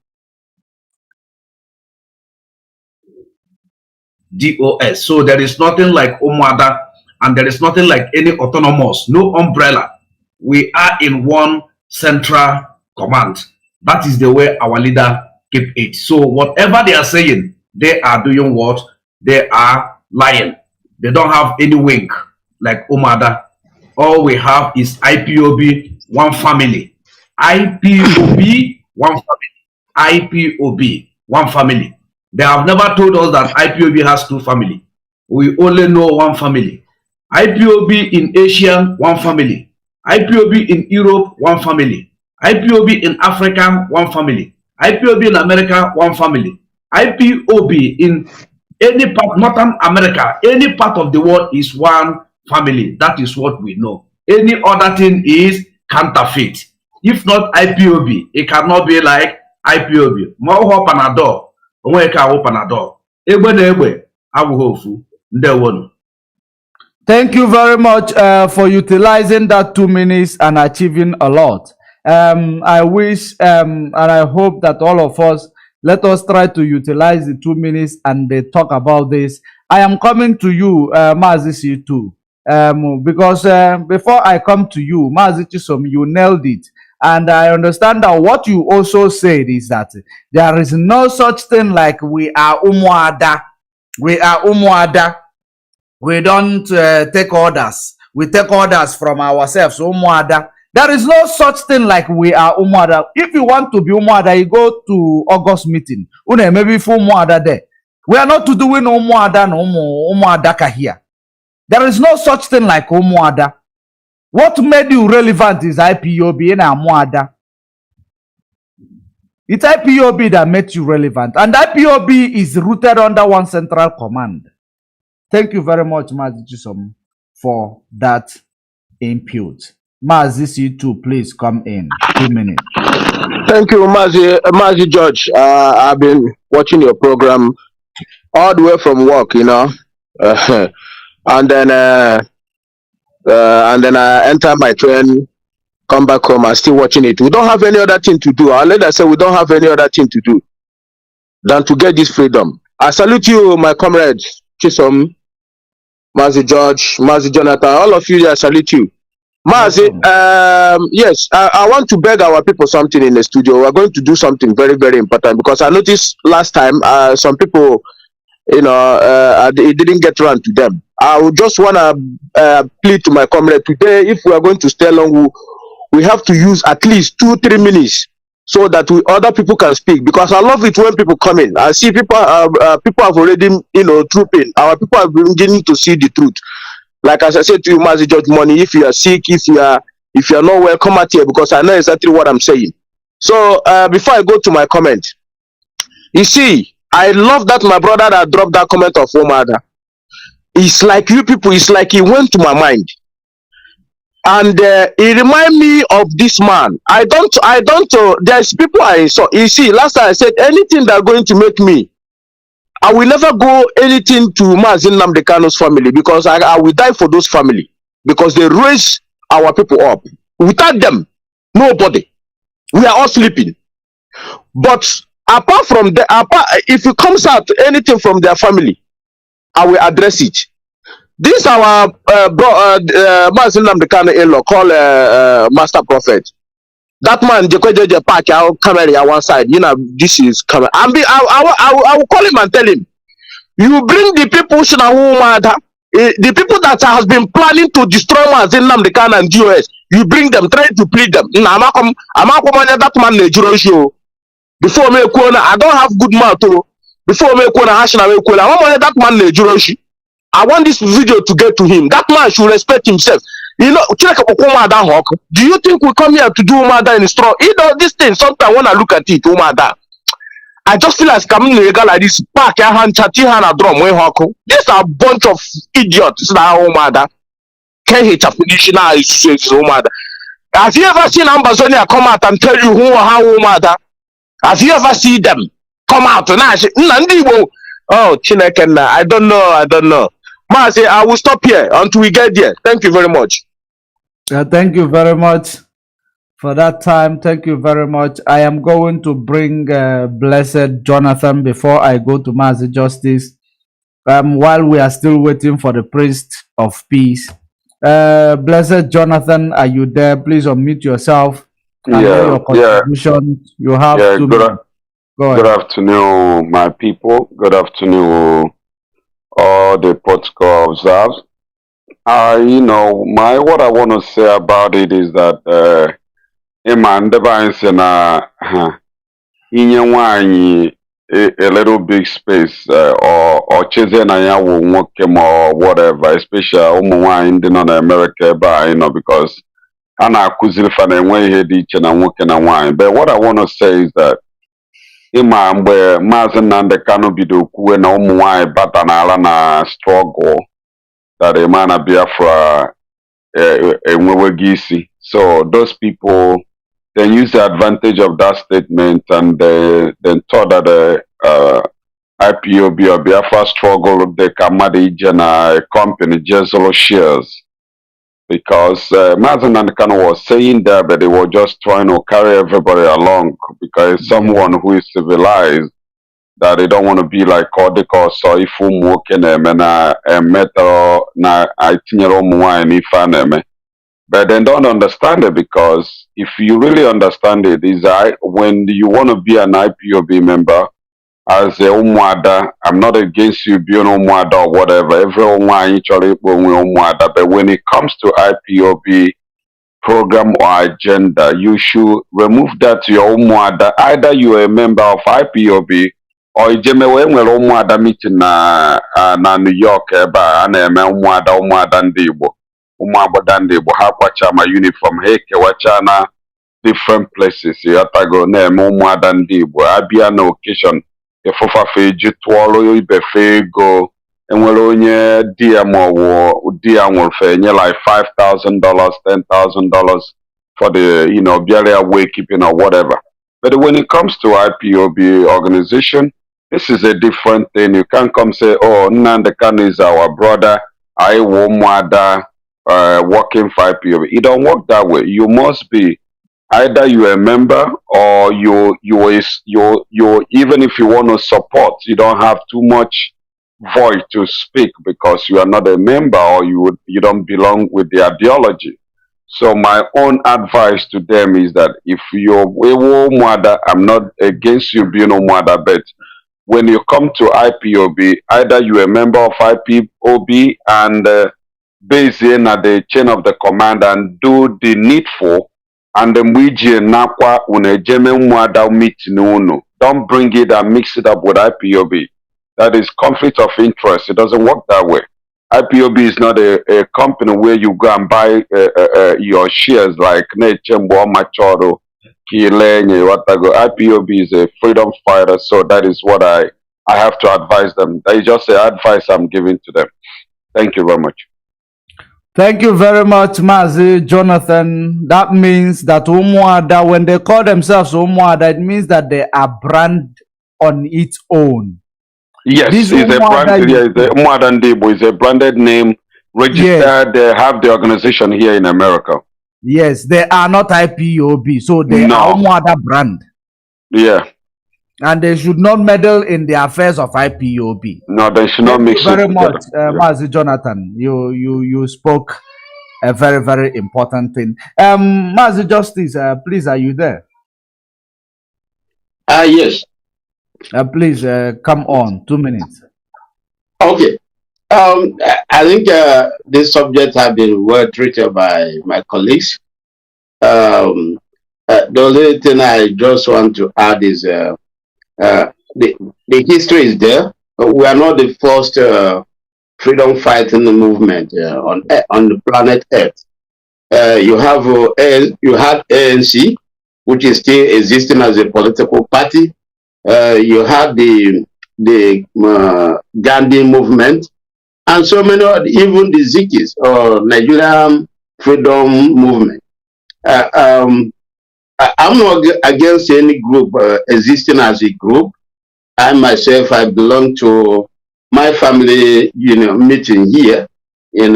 DOS. So there is nothing like Umuada and there is nothing like any autonomous, no umbrella. We are in one central command. That is the way our leader keep it. So whatever they are saying, they are doing what? They are lying. They don't have any wing like Umuada. All we have is IPOB, one family. IPOB, one family. IPOB, one family. They have never told us that IPOB has two families. We only know one family. IPOB in Asia, one family. IPOB in Europe, one family. IPOB in Africa, one family. IPOB in America, one family. IPOB in any part, Northern America, any part of the world is one family. That is what we know. Any other thing is counterfeit. If not IPOB, it cannot be like IPOB. More panadol, panadol. Thank you very much for utilizing that 2 minutes and achieving a lot. I wish and I hope that all of us, let us try to utilize the 2 minutes and they talk about this. I am coming to you, Mazi too. Because before I come to you, Mazi Chisom, you nailed it. And I understand that what you also said is that there is no such thing like we are Umuada. We are Umuada. We don't take orders. We take orders from ourselves. Umuada. There is no such thing like we are Umuada. If you want to be Umuada, you go to August meeting. Maybe for Umuada there. We are not to do with Umuada no Umuadaka here. There is no such thing like Umuada. What made you relevant is IPOB and Umuada. It's IPOB that made you relevant. And IPOB is rooted under one central command. Thank you very much, Mazi Chisom, for that input. Mazi C2, please come in. 2 minutes. Thank you, Mazi George. I've been watching your program all the way from work, you know. And then I enter my train, come back home, I'm still watching it. We don't have any other thing to do. I'll let us say we don't have any other thing to do than to get this freedom. I salute you, my comrades, Chisom, Mazi George, Mazi Jonathan, all of you, I salute you. Mazi, yes, I want to beg our people something in the studio. We're going to do something very, very important because I noticed last time some people, you know, it didn't get around to them. I would just want to plead to my comrade today, if we are going to stay long, we have to use at least 2-3 minutes so that other people can speak, because I love it when people come in. I see people have already, you know, trooping. Our people are beginning to see the truth. Like as I said to you, Mazi George Money, if you are sick, if you are not well, come out here, because I know exactly what I'm saying. So before I go to my comment, you see, I love that my brother that dropped that comment of Omada. It's like you people, it's like it went to my mind. And it remind me of this man. I don't, there's people I saw. You see, last time I said, anything that's going to make me, I will never go anything to Mazi Nnamdi Kanu's family, because I will die for those family, because they raise our people up. Without them, nobody. We are all sleeping. But apart from the, if it comes out anything from their family, I will address it. This our Mazi Nnamdi Kanu in-law called Master Prophet. That man, Jekwejeje Park, I'll come here one side. You know, this is coming. I will call him and tell him, you bring the people the people that has been planning to destroy Mazi Nnamdi Kanu and GOS. You bring them, try to plead them. I'm that man show. Before me, I don't have good mouth. Before me, I that man I want this video to get to him. That man should respect himself. You know, do you think we come here to do Umada in straw? You know, this thing, sometimes when I look at it, Umada, I just feel like coming to like this park, drum. These are a bunch of idiots. Umada. Can't hit a position. Umada. Have you ever seen Ambazonia come out and tell you who or how Umada? Have you ever seen them come out? Nnamdi, oh, Chineke, I don't know. Mazi, I will stop here until we get there. Thank you very much. Thank you very much for that time. Thank you very much. I am going to bring Blessed Jonathan before I go to Mazi Justice. While we are still waiting for the priest of peace. Blessed Jonathan, are you there? Please unmute yourself. Your contribution. You have to. Good afternoon, my people. Good afternoon, all the protocol observed. You know, what I want to say about it is that a little big space or chasing or whatever, especially in America, you know, because I'm not but what I want to say is that mgbe Mazi Nnamdi Kanu bido kwuwe na ụmụ nwanyị bata n'ala na struggle that a man of Biafra enwewegi isi. So those people then use the advantage of that statement and then thought that the IPOB or Biafra struggle they can manage a company Jezolo shares. Because Mazi Nnamdi Kanu was saying that, but they were just trying to carry everybody along, because someone who is civilized, that they don't want to be like Kodiko, so if you working a metal na but they don't understand it, because if you really understand it, is when you want to be an IPOB member, as a Umwada, I'm not against you being Umwada or whatever. Every Umwada, but when it comes to IPOB, program or agenda, you should remove that to your umuada. Either you are a member of IPOB or ijemewe nwere umuada meeting na New York ebe a na-eme umuada ndị Igbo, umuagbada ndị Igbo ha kwacha ma uniform ha ekewacha na different places yatago na-eme umuada ndị Igbo abịa na occasion efufafe eji tụọrụ ibefe ego enwere onye di ya maọbụ di ya nwụrụfe enye like $5,000, $10,000 for the burial wakekeeping or whatever. But when it comes to IPOB organization, this is a different thing. You can't come say, oh, Nnamdi Kanu is our brother, I Womwada working for IPOB. It don't work that way. You must be either you're a member or you even if you want to support, you don't have too much voice to speak because you are not a member or you don't belong with the ideology. So my own advice to them is that if you're Mwada, I'm not against you being a Mwada, but when you come to IPOB, either you're a member of IPOB and base in at the chain of the command and do the needful, and the Mwiji Nakwa Unejeme Mwada meeting. Don't bring it and mix it up with IPOB. That is conflict of interest. It doesn't work that way. IPOB is not a company where you go and buy your shares like Nechembo, Machoro, Kilenye, Watago. IPOB is a freedom fighter, so that is what I have to advise them. That is just the advice I'm giving to them. Thank you very much. Thank you very much, Mazi, Jonathan. That means that Umuada, when they call themselves Umuada, it means that they are brand on its own. Yes, it's a brand. Yeah, Umuada Ndebo is a branded name, registered. Yes. They have the organization here in America. Yes, they are not IPOB, so they are Umuada brand. Yeah. And they should not meddle in the affairs of IPOB. No, they should not mix it very much, Mazi Jonathan. You spoke a very, very important thing. Mazi Justice, please, are you there? Yes. Please come on. 2 minutes. Okay. I think this subject has been well treated by my colleagues. The only thing I just want to add is the history is there. We are not the first freedom fighting movement on the planet Earth. You had ANC, which is still existing as a political party. You had the Gandhi movement, and so many, even the Zikis or Nigerian freedom movement. I'm not against any group existing as a group. I myself, I belong to my family, meeting here in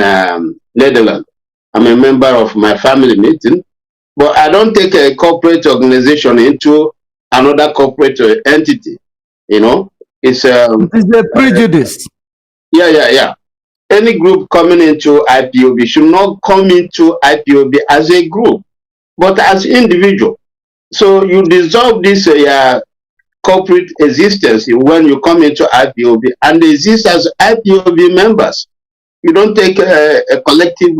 Netherlands. I'm a member of my family meeting, but I don't take a corporate organization into another corporate entity. It's a prejudice. Yeah. Any group coming into IPOB should not come into IPOB as a group, but as individual. So you dissolve this corporate existence when you come into IPOB and exist as IPOB members. You don't take a collective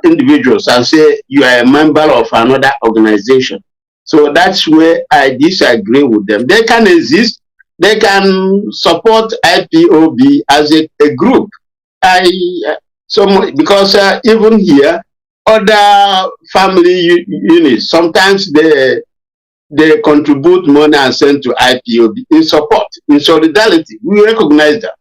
individuals and say you are a member of another organization. So that's where I disagree with them. They can exist. They can support IPOB as a group. Because even here, other family units, sometimes they contribute money and send to IPOB in support, in solidarity. We recognize that.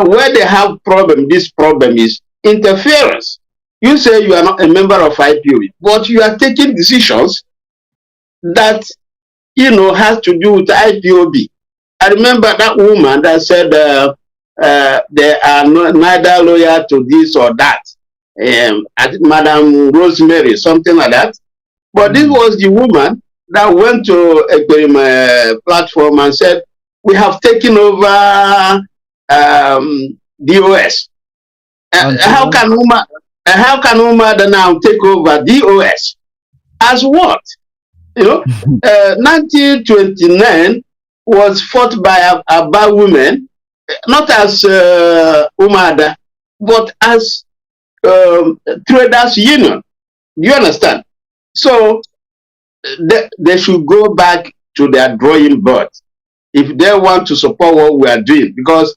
Where they have problem, this problem is interference. You say you are not a member of IPOB, but you are taking decisions that has to do with IPOB. I remember that woman that said they are neither loyal to this or that. I think Madam Rosemary, something like that. But this was the woman that went to a platform and said, we have taken over DOS. How can woman now take over DOS? As what? 1929 was fought by Aba women, not as Umada, but as traders union. Do you understand? So they should go back to their drawing board if they want to support what we are doing, because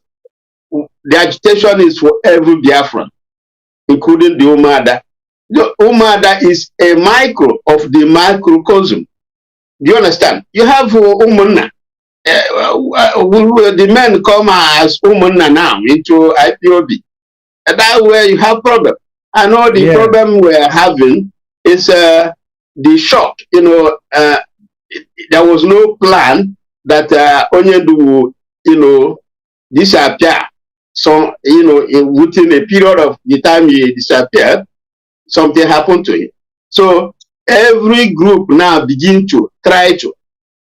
the agitation is for every Biafran, including the Umada. The Umada is a micro of the microcosm. Do you understand? You have Umunna. The men come as Umunna now into IPOB. And that's where you have problem. I know the problem we're having is the shock. You know, there was no plan that Onyendu will, you know, disappear. So, you know, within a period of the time he disappeared, something happened to him. So every group now begin to try to,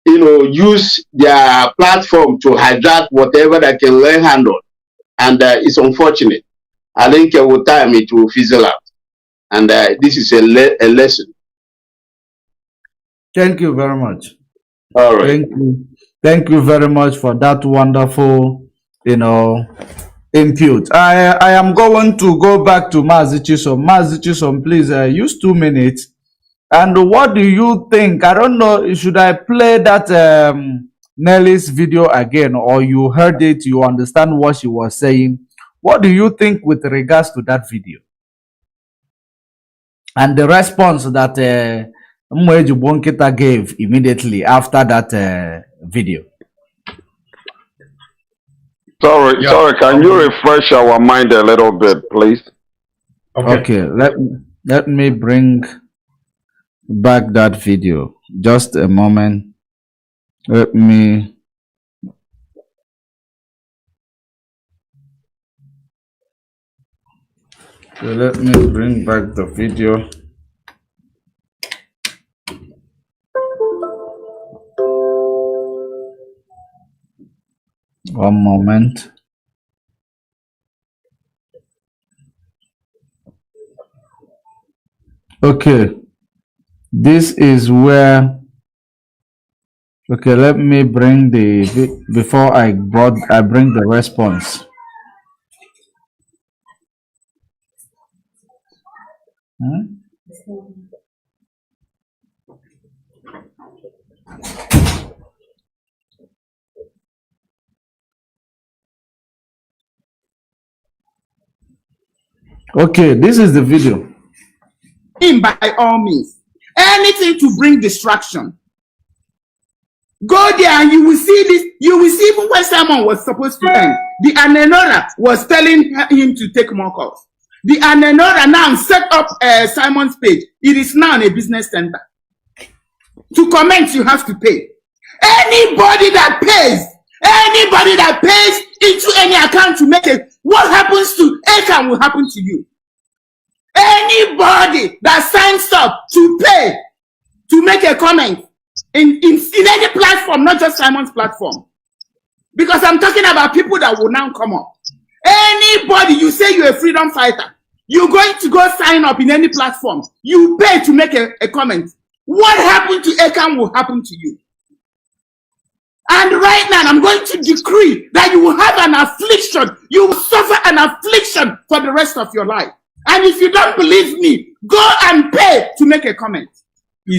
you know, use their platform to hijack whatever they can lay hand on. And it's unfortunate. I think with time it will fizzle out. And this is a lesson. Thank you very much. All right. Thank you. Thank you very much for that wonderful, you know, input. I am going to go back to Mazi Chisom. Mazi Chisom, please use 2 minutes. And what do you think? I don't know, should I play that Nelly's video again, or you heard it, you understand what she was saying? What do you think with regards to that video? And the response that Mweju Bonkita gave immediately after that video. Sorry, can you refresh our mind a little bit, please? Okay, let me bring back that video. Just a moment. Let me bring back the video. One moment. Okay, this is where. Okay, let me bring the before I bring the response. Okay, this is the video. By all means, anything to bring distraction. Go there and you will see this. You will see even when Simon was supposed to end. The Anenora was telling him to take more calls. The Anenora now set up Simon's page. It is now a business center. To comment, you have to pay. Anybody that pays into any account to make it, what happens to Akan will happen to you. Anybody that signs up to pay to make a comment in any platform, not just Simon's platform, because I'm talking about people that will now come up. Anybody, you say you're a freedom fighter, you're going to go sign up in any platform, you pay to make a comment. What happened to Akan will happen to you. And right now, I'm going to decree that you will have an affliction. You will suffer an affliction for the rest of your life. And if you don't believe me, go and pay to make a comment.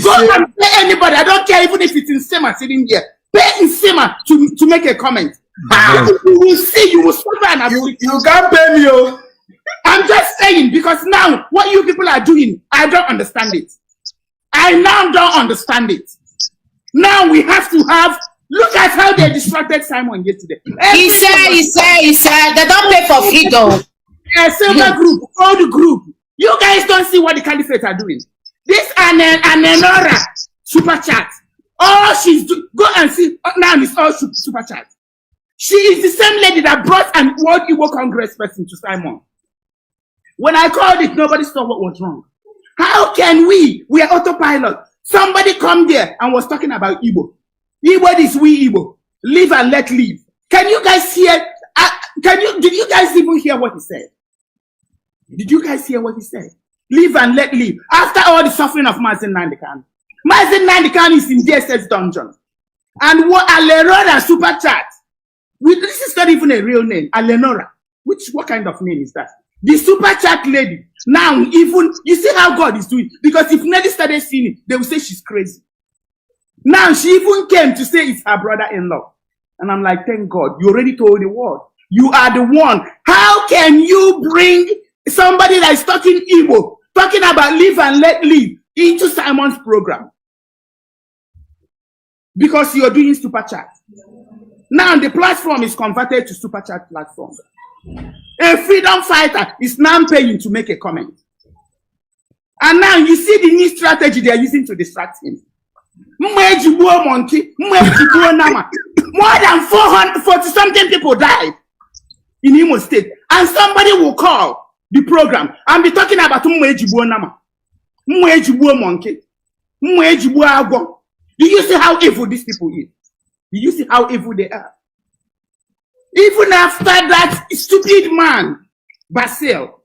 Go and pay anybody. I don't care even if it's in Sema sitting here. Pay in Sema to make a comment. You will see, you will suffer an affliction. You can't pay me. Oh. I'm just saying, because now what you people are doing, I don't understand it. I now don't understand it. Now we have to have. Look at how they distracted Simon yesterday. He said, they don't pay for freedom. A silver group, old group. You guys don't see what the caliphate are doing. This Anenora super chat. All she's doing, go and see. Now it's all super chat. She is the same lady that brought an World Igbo Congress person to Simon. When I called it, nobody saw what was wrong. How can we are autopilot. Somebody come there and was talking about Igbo. Igbo is we Igbo. Live and let live. Can you guys hear? Did you guys even hear what he said? Did you guys hear what he said? Live and let live. After all the suffering of Mazi Nnamdi Kanu. Mazi Nnamdi Kanu is in DSS dungeon. And what Alenora super chat. This is not even a real name. Alenora. What kind of name is that? The super chat lady, now even, you see how God is doing. Because if Nelly started seeing it, they will say she's crazy. Now she even came to say it's her brother-in-law. And I'm like, thank God, you already told the world. You are the one. How can you bring somebody that is talking evil, talking about live and let live, into Simon's program? Because you're doing super chat. Now the platform is converted to super chat platform. A freedom fighter is now paying to make a comment. And now you see the new strategy they are using to distract him. Monkey, more than 440 something people died in Imo State. And somebody will call the program and be talking about Nama. Monkey. Do you see how evil these people is? Do you see how evil they are? Even after that stupid man, Basil,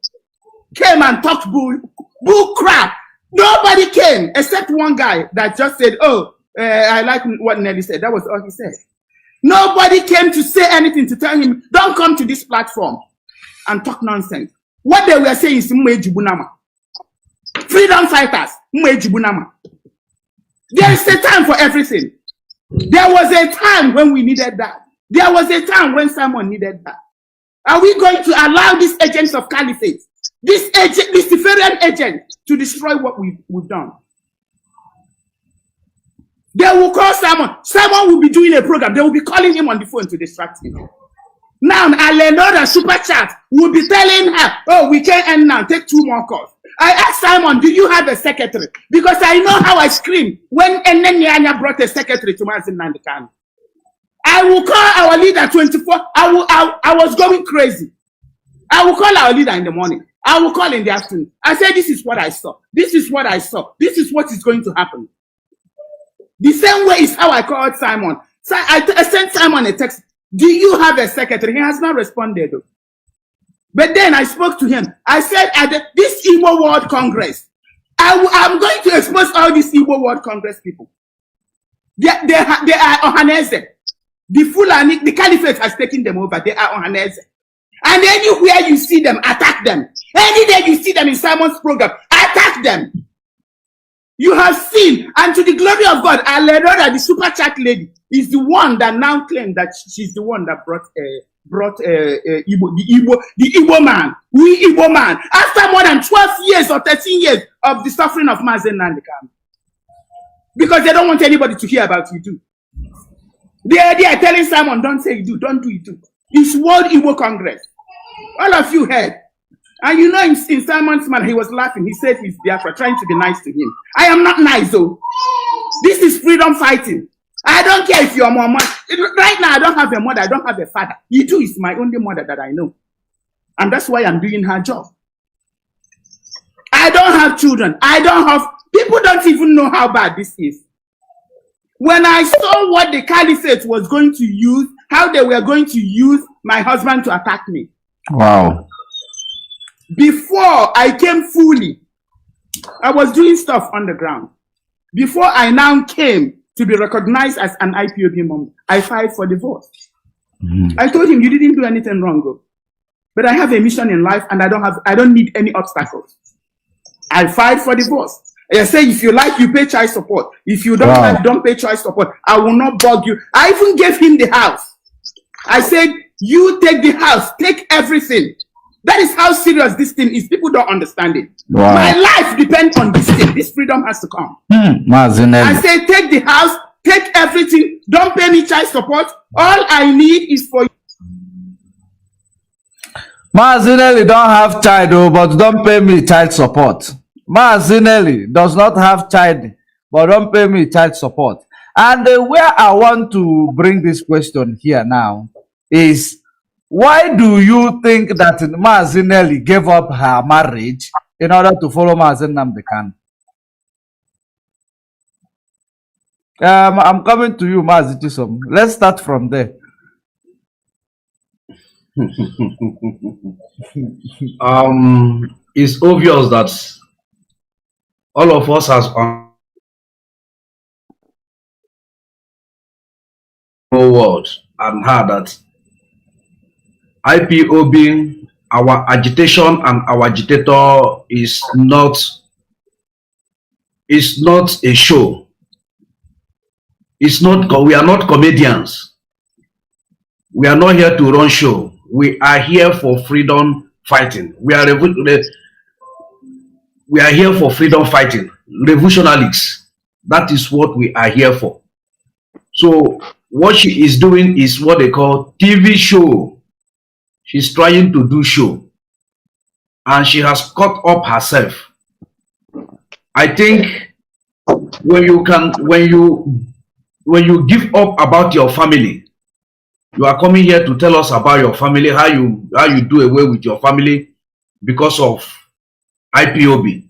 came and talked bull crap, nobody came except one guy that just said, oh, I like what Nelly said. That was all he said. Nobody came to say anything to tell him, don't come to this platform and talk nonsense. What they were saying is freedom fighters. There is a time for everything. There was a time when we needed that. There was a time when someone needed that. Are we going to allow these agents of caliphate, this Luciferian agent, to destroy what we've done? They will call someone. Someone will be doing a program. They will be calling him on the phone to distract him. Now, Alenora Super Chat will be telling her, oh, we can't end now. Take 2 more calls. I asked Simon, do you have a secretary? Because I know how I screamed when Enenianya brought a secretary to Mazi Nnamdi Kanu. I will call our leader 24. I was going crazy. I will call our leader in the morning. I will call in the afternoon. I said, this is what I saw. This is what I saw. This is what is going to happen. The same way is how I called Simon. So I sent Simon a text. Do you have a secretary? He has not responded. But then I spoke to him. I said, at this Igbo World Congress, I'm going to expose all these Igbo World Congress people. They are Ohanese. The Fulani, the Caliphate has taken them over. They are Ohanese. And anywhere you see them, attack them. Any day you see them in Simon's program, attack them. You have seen, and to the glory of God, Alenora, the super chat lady, is the one that now claimed that she's the one that brought the Igbo man, Igbo man, after more than 12 years or 13 years of the suffering of Mazi Nnamdi Kanu. Because they don't want anybody to hear about you too. They are telling Simon, don't say you do, don't do it too. It's World Igbo Congress. All of you heard. And you know, in Simon's man, he was laughing. He said he's Biafra, trying to be nice to him. I am not nice, though. This is freedom fighting. I don't care if you're mama. Right now, I don't have a mother. I don't have a father. Itu is my only mother that I know. And that's why I'm doing her job. I don't have children. I don't have... People don't even know how bad this is. When I saw what the Caliphate was going to use, how they were going to use my husband to attack me. Wow. Before I came fully, I was doing stuff on the ground. Before I now came to be recognized as an IPOB member, I filed for divorce. I told him, you didn't do anything wrong, though. But I have a mission in life and I don't need any obstacles. I filed for divorce. I say, if you like, you pay child support. If you don't like, don't pay child support. I will not bug you. I even gave him the house. I said, you take the house, take everything. That is how serious this thing is. People don't understand it. Wow. My life depends on this thing. This freedom has to come. I say, take the house, take everything. Don't pay me child support. All I need is for you. Mazinelli don't have child, but don't pay me child support. Mazinelli does not have child, but don't pay me child support. And where I want to bring this question here now is, why do you think that Mazinelli gave up her marriage in order to follow Mazi Nnamdi Kanu? I'm coming to you, Mazi Chisom. Let's start from there. It's obvious that all of us has whole world and heard that IPOB our agitation and our agitator is not a show. It's not. We are not comedians. We are not here to run show. We are here for freedom fighting. We are here for freedom fighting. Revolutionaries. That is what we are here for. So what she is doing is what they call TV show. She's trying to do show. And she has caught up herself. I think when you give up about your family, you are coming here to tell us about your family, how you do away with your family because of IPOB.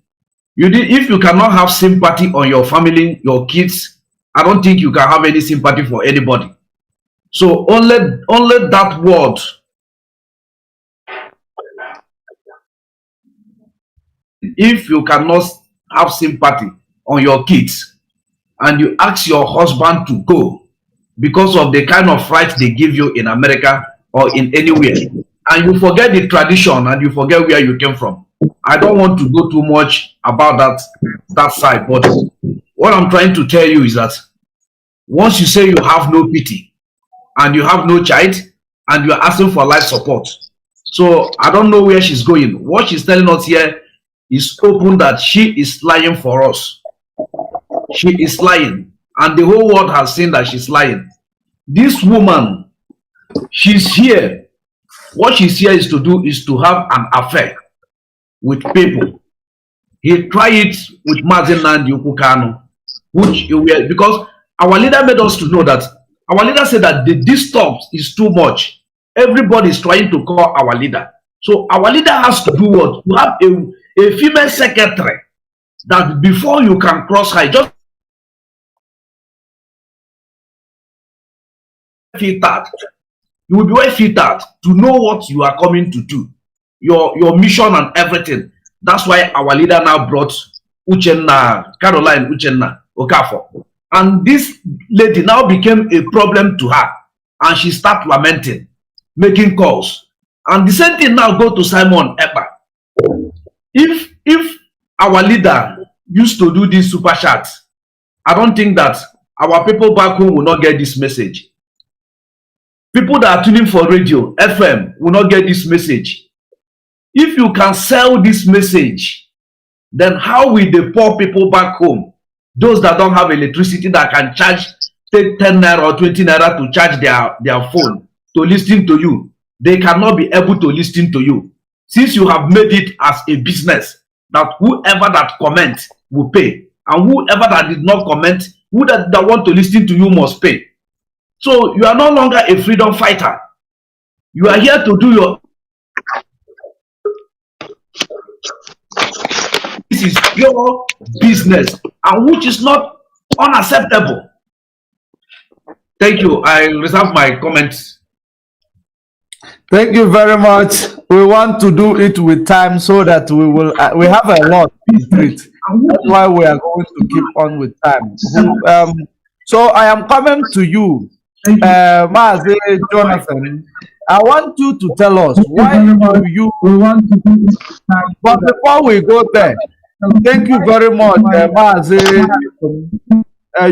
If you cannot have sympathy on your family, your kids, I don't think you can have any sympathy for anybody. So only that word. If you cannot have sympathy on your kids and you ask your husband to go because of the kind of rights they give you in America or in anywhere, and you forget the tradition and you forget where you came from. I don't want to go too much about that side, but what I'm trying to tell you is that once you say you have no pity and you have no child and you are asking for life support, so I don't know where she's going. What she's telling us here is open that she is lying for us. She is lying, and the whole world has seen that she's lying. This woman, she's here. What she's here is to do is to have an affair with people. He tried it with Mazi Nnamdi Kanu, because our leader made us to know that our leader said that the distance is too much. Everybody is trying to call our leader. So our leader has to do what? To have a female secretary that before you can cross her, just filtered. You will be well filtered to know what you are coming to do, your mission and everything. That's why our leader now brought Caroline Uchenna Okafor. And this lady now became a problem to her. And she started lamenting, making calls. And the same thing now go to Simon Ekpa. If our leader used to do these super chats, I don't think that our people back home will not get this message. People that are tuning for radio, FM, will not get this message. If you can sell this message, then how will the poor people back home, those that don't have electricity that can take 10 naira or 20 naira to charge their phone to listen to you, they cannot be able to listen to you. Since you have made it as a business, that whoever that comments will pay, and whoever that did not comment, who that want to listen to you must pay. So you are no longer a freedom fighter. You are here to do your... This is your business, and which is not unacceptable. Thank you. I reserve my comments. Thank you very much. We want to do it with time so that we will. We have a lot to treat. That's why we are going to keep on with time. So I am coming to you, Mazi Jonathan. I want you to tell us why do you want to do this time. But before we go there, thank you very much, Mazi.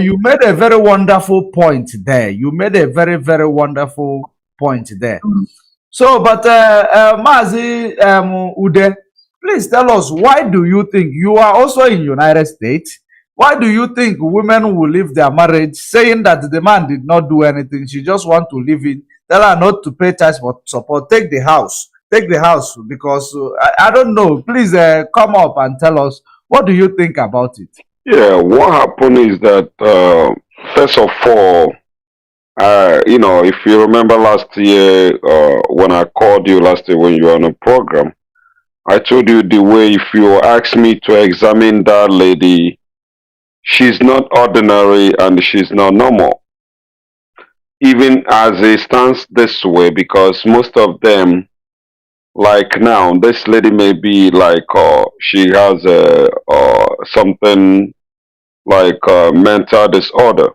You made a very wonderful point there. You made a very, very wonderful point there. So, but Mazi Ude, please tell us, why do you think, you are also in United States, why do you think women will leave their marriage saying that the man did not do anything, she just want to live in, tell her not to pay tax but support, take the house, because I don't know, please come up and tell us, what do you think about it? Yeah, what happened is that, first of all, you know, if you remember last year, when I called you last year when you were on a program, I told you the way, if you ask me to examine that lady, she's not ordinary and she's not normal. Even as it stands this way, because most of them, like now, this lady may be like, she has something like mental disorder.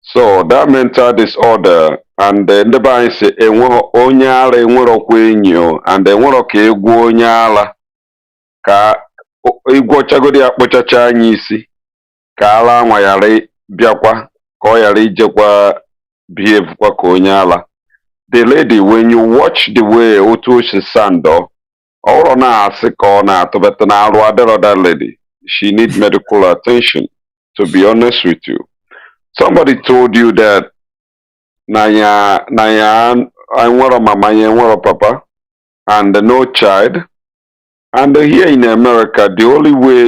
So that mental disorder and ndị be anyị si enwe onye ara enwerọkwa enyi o, and enwerọ ka egwu onye ara ka igwochagodi ya kpochacha anyị isi ka ala anwa ghara bịakwa ka ọ ghara ijekwa behave kwa ka onye ala. The lady, when you watch the way otu she sando, ọrụ na-asị ka ọ na-atụbata na-arụ adịrọ that lady. She needs medical attention, to be honest with you. Somebody told you that Naya Anwara Mama Yanwara Papa and no child. And here in America, the only way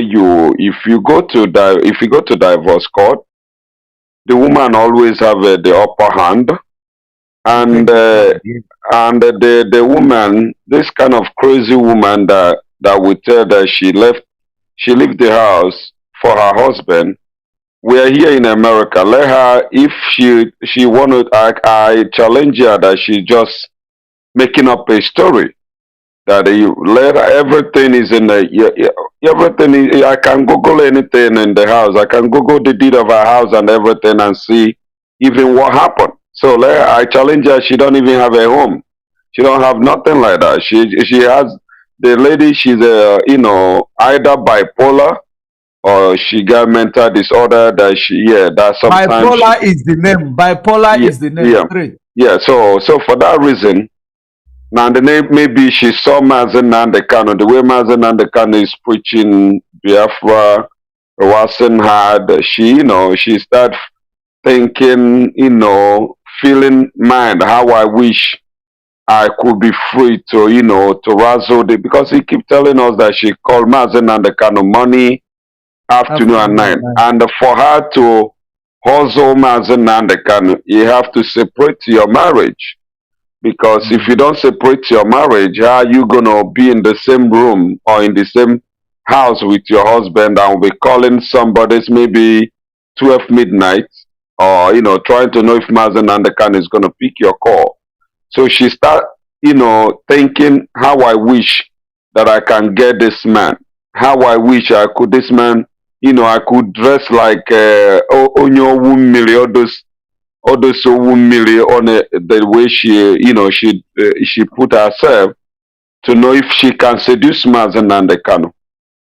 if you go to divorce court, the woman always have the upper hand, and the woman, this kind of crazy woman that would tell that she left the house for her husband. We are here in America. Let her, if she wanted, I challenge her that she just making up a story. That you let her, everything is in the everything is, I can Google anything in the house. I can Google the deed of her house and everything and see even what happened. So let her, I challenge her. She don't even have a home. She don't have nothing like that. She has the lady. She's either bipolar or she got mental disorder. That sometimes bipolar is the name. Bipolar is the name. Yeah. So for that reason. Now the name, maybe she saw Mazi Nnamdi Kanu, the way Mazi Nnamdi Kanu is preaching Biafra, wasn't hard. She started thinking, feeling mind how I wish I could be free to, to razzle because he keep telling us that she called Mazi Nnamdi Kanu money afternoon and night. And for her to hustle Mazi Nnamdi Kanu, you have to separate your marriage. Because if you don't separate your marriage, how are you gonna be in the same room or in the same house with your husband and be calling somebody's maybe 12 midnight or trying to know if Mazi Nnamdi Kanu is gonna pick your call. So she start thinking how I wish that I can get this man. How I wish I could this man, I could dress like Onyo Wumili, on the way she put herself to know if she can seduce Mazi Nnamdi Kanu.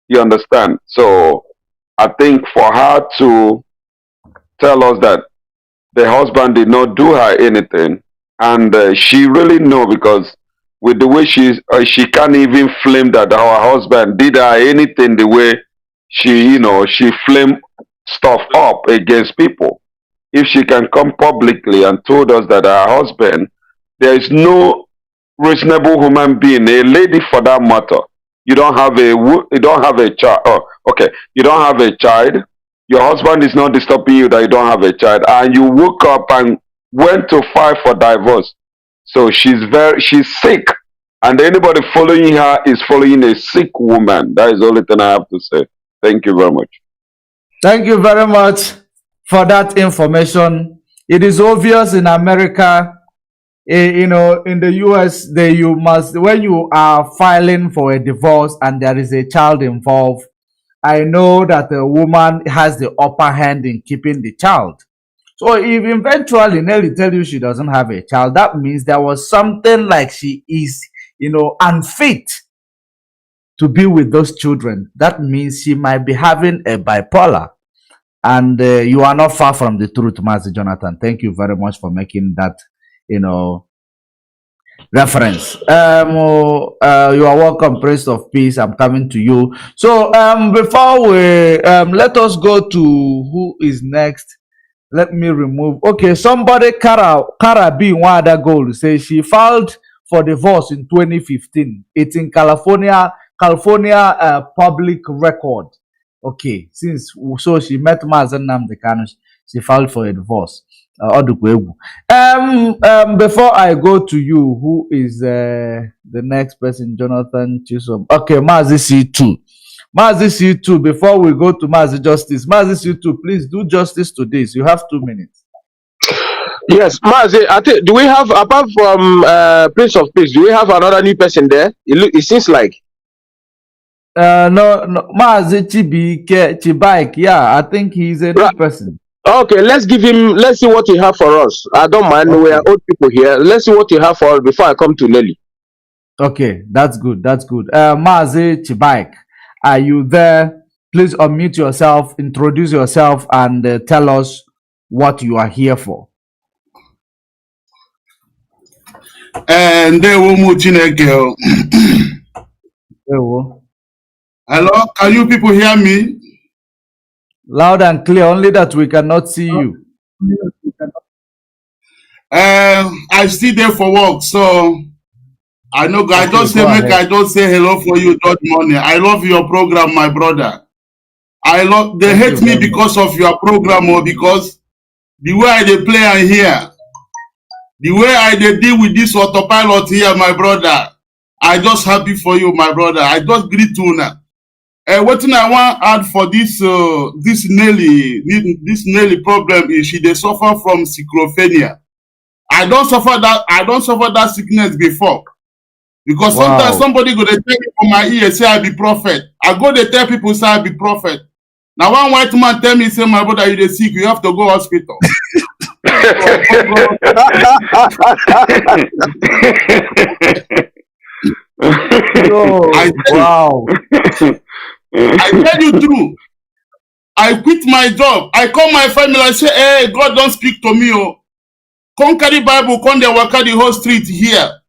You understand? So I think for her to tell us that the husband did not do her anything, and she really know because with the way she can't even flame that her husband did her anything the way she flame stuff up against people. If she can come publicly and told us that her husband, there is no reasonable human being, a lady for that matter. You don't have a child. Oh, okay. You don't have a child. Your husband is not disturbing you that you don't have a child, and you woke up and went to file for divorce. So she's sick, and anybody following her is following a sick woman. That is the only thing I have to say. Thank you very much. Thank you very much for that information. It is obvious in America, in the US, when you are filing for a divorce and there is a child involved, I know that the woman has the upper hand in keeping the child. So if eventually Nelly tell you she doesn't have a child, that means there was something like she is, unfit to be with those children. That means she might be having a bipolar. And you are not far from the truth, Mazi Jonathan. Thank you very much for making that, reference. You are welcome, Prince of Peace. I'm coming to you. So before we let us go to who is next. Let me remove. Okay, somebody Kara B one other goal says she filed for divorce in 2015. It's in California public record. Okay, so she met Mazi Nnamdi Kanu, she filed for a divorce. Before I go to you, who is the next person? Jonathan Chisom. Okay, Mazi C2. Mazi C2, before we go to Mazi Justice, Mazi C2, please do justice to this. You have 2 minutes. Yes, Mazi, I think, do we have, apart from Prince of Peace, do we have another new person there? It seems like. No, Mazi Chibike, Chibike, yeah, I think he's a new person. Okay, let's give him. Let's see what he have for us. I don't mind. Okay. We are old people here. Let's see what he have for us before I come to Lely. Okay, that's good. That's good. Mazi Chibaik, are you there? Please unmute yourself, introduce yourself, and tell us what you are here for. And they will move Chineke. Hello, can you people hear me? Loud and clear, only that we cannot see you. I still there for work, so I know. I just say make I just say hello for you, George Money. I love your program, my brother. I love. They hate me because of your program, or because the way I they play and hear, the way I they deal with this autopilot here, my brother. I just happy for you, my brother. I just greet you now. What thing I want to add for this Nelly problem is they suffer from schizophrenia. I don't suffer that sickness before. Because sometimes somebody go to tell me for my ear, say I be prophet. I go to tell people say I be prophet. Now one white man tell me, say my brother, you dey sick, you have to go hospital. Wow. I tell you true. I quit my job. I call my family. I say, hey, God don't speak to me. Oh, come carry Bible, come there, walk the whole street here.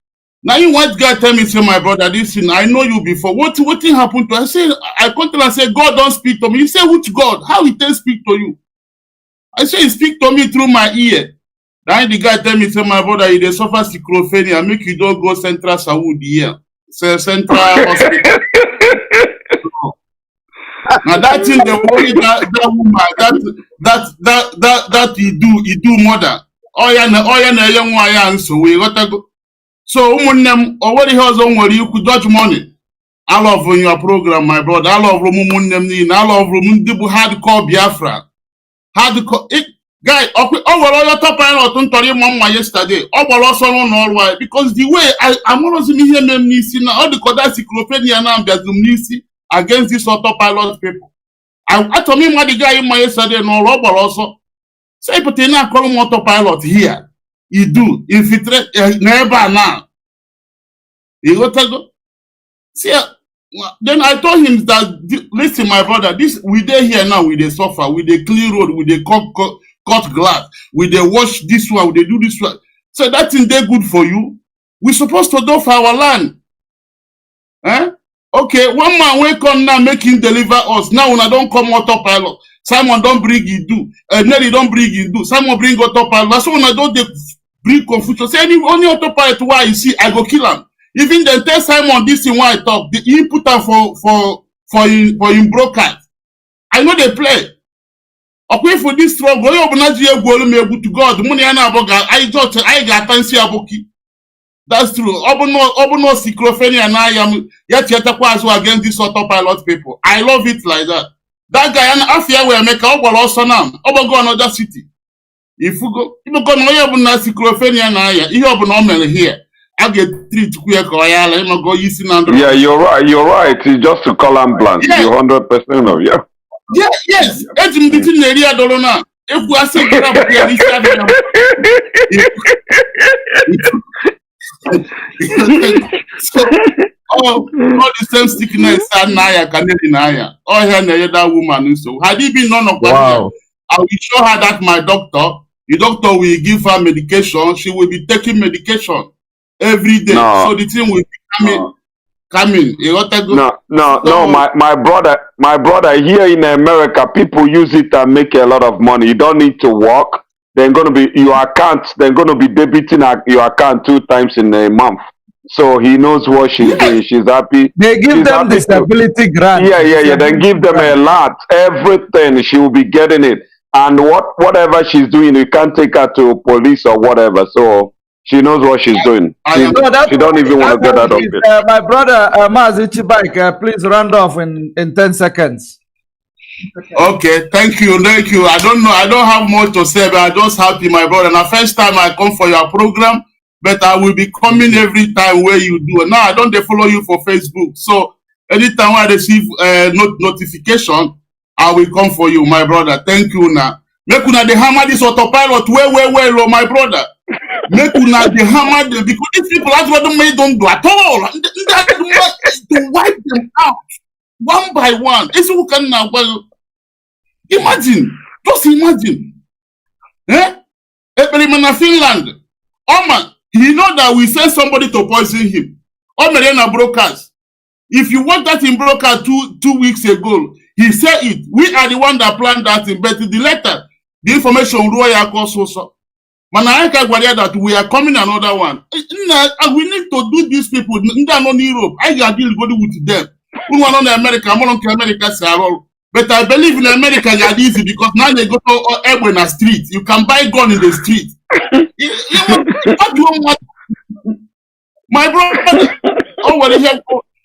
Now you white guy tell me, say my brother, this thing, I know you before. What thing happened to? I say, I come to and say, God don't speak to me. You say, which God? How he can speak to you? I say, he speak to me through my ear. Then the guy tell me, say my brother, he dey suffer schizophrenia. Make you don't go Central Saudi here. Central Hospital. Now that thing the worry that woman that he do mother. Oh yeah na young one so we got to go. So them already has on where you could dodge money. I love your program, my brother. I love them. I love hardcore Biafra. Hardcore it guy. Your top pilot on Tori Mama yesterday. Also all why because the way I'm gonna see here name now all the Koda cyclopedia now against this autopilot people. I told me what the guy in my yesterday no rubber also. Say but in a column autopilot here. You do infiltrate never now. You got to go. See, then I told him that listen, my brother, this we dey here now, we dey suffer, we dey clean road, we dey cut glass, we dey wash this one, we dey do this one. So that thing they good for you. We supposed to do for our land. Eh? Okay, one man will come now make him deliver us. Now when I don't come autopilot, Simon don't bring you do. Nelly don't bring you do. Simon bring autopilot. That's when I don't bring confusion. Say only autopilot why you see, I go kill him. Even then tell Simon this thing why I talk. The input for him broadcast. I know they play. Okay, for this struggle, you open to God. Money I got fancy aboki. That's true. Obono schizophrenia na yam yet against this autopilot people. I love it like that. That guy and afia will make also now. Go another city. If you go no schizophrenia na ya, you have no here. I get treat quick or I go using and yeah, you're right. You're right. It's just to call ambulance. Yes. You're 100% of yeah. Yeah, yes. It's in between area dollar. If we are saying so all the same sickness and Naya Canadian Naya. Oh, here that woman so had he been none of that, I will show her that my doctor, the doctor will give her medication. She will be taking medication every day. No. So the thing will be coming. You got to go. No, my brother here in America, people use it and make a lot of money. You don't need to work. They're going to be your account. They're going to be debiting your account 2 times in a month. So he knows what she's doing. She's happy. They give them disability grant. Yeah. Then give them a lot. Everything she will be getting it. And whatever she's doing, you can't take her to police or whatever. So she knows what she's doing. She don't even want to get out of it. My brother Mazi Chibaik, please round off in 10 seconds. Okay, thank you. I don't know. I don't have much to say, but I'm just happy, my brother. Now, first time I come for your program, but I will be coming every time where you do. Now, I don't follow you for Facebook. So, anytime I receive notification, I will come for you, my brother. Thank you now. Make una the hammer this autopilot well, my brother. Make una the hammer them because these people that's what they don't do at all. To wipe them out one by one. It's who can now imagine. Just imagine. Eh? Everyone in Finland. Oh man, he know that we sent somebody to poison him. Oh man, broadcast. If you watch that in broadcast two weeks ago, he said it. We are the one that planned that thing, but the letter, the information so. Manaka Gwadia that we are coming another one. We need to do these people. In Europe, I deal with them. We want on America, I'm on America, but I believe in America they are easy because now they go to everywhere street. You can buy gun in the street. What do you want? My brother, oh well, here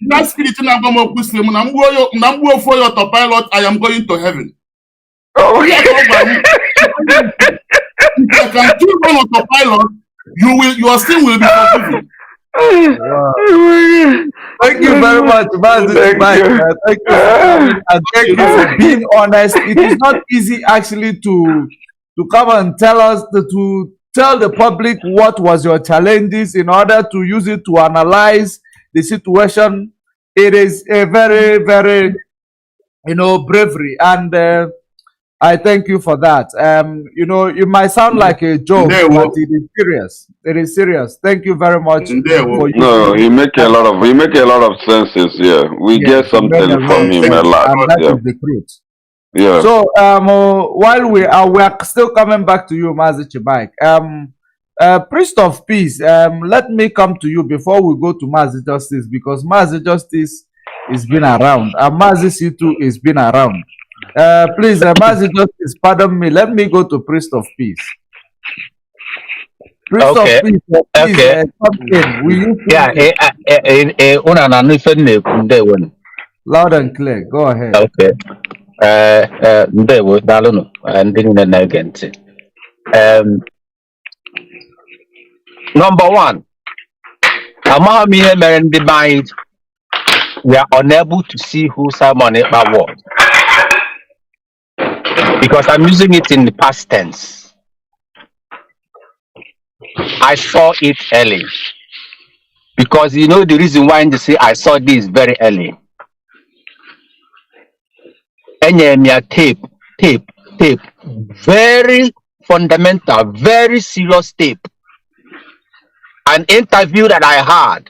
that spirit in Agamo Muslim, Nambu for your autopilot, I am going to heaven. Oh, if I can kill one autopilot, your sin will be forgiven. Thank you very much, Mazi. Thank you, and thank you for being honest. It is not easy actually to come and tell us to tell the public what was your challenges in order to use it to analyze the situation. It is a very, very, bravery, and I thank you for that. It might sound like a joke, but it is serious. It is serious. Thank you very much. No, he make a lot of senses. Yeah, we get something from him a lot. And that is the truth. Yeah. So while we are still coming back to you, Mazi Chibaik. Priest of Peace, let me come to you before we go to Mazi Justice, because Mazi Justice has been around and Mazi C2 has been around. Please, Mazi Justice, pardon me. Let me go to Priest of Peace. Priest of Peace, please, come in. Will you loud and clear. Go ahead. Okay. Number one, we are unable to see who Simon Ekpa was because I'm using it in the past tense. I saw it early because the reason why they say I saw this very early. Tape, very fundamental, very serious tape. An interview that I had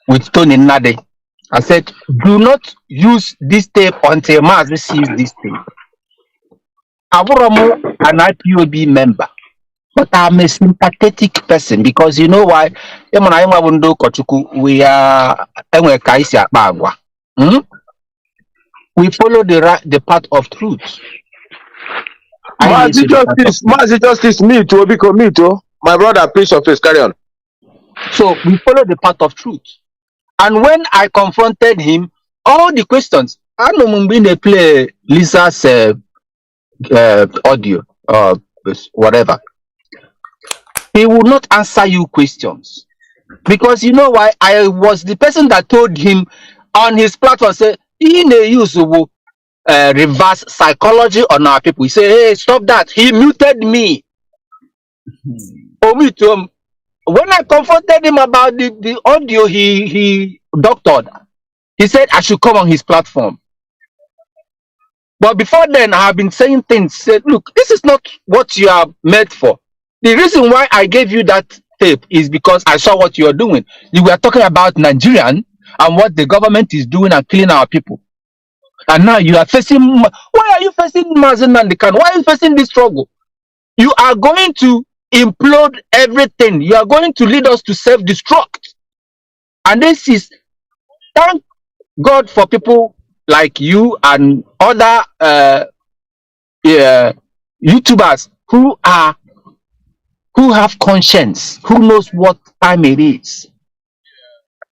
with Tony Nnamdi. I said, do not use this tape until Mazi sees this tape. I'm an IPOB member, but I'm a sympathetic person because you know why? We are we follow the path of truth. Mazi Justice, me too. My brother, Prince of Peace, carry on. So we follow the path of truth. And when I confronted him, all the questions, I know they play Lisa's audio or whatever. He would not answer you questions. Because you know why? I was the person that told him on his platform, say, he use reverse psychology on our people. He said, hey, stop that. He muted me. When I confronted him about the audio he doctored, he said I should come on his platform. But before then, I have been saying things. Said, look, this is not what you are made for. The reason why I gave you that tape is because I saw what you are doing. You were talking about Nigerian and what the government is doing and killing our people. And now you are facing. Why are you facing Mazi Nnamdi Kanu? Why are you facing this struggle? You are going to implode everything. You are going to lead us to self-destruct. And this is, thank God for people like you and other YouTubers who have conscience, who knows what time it is.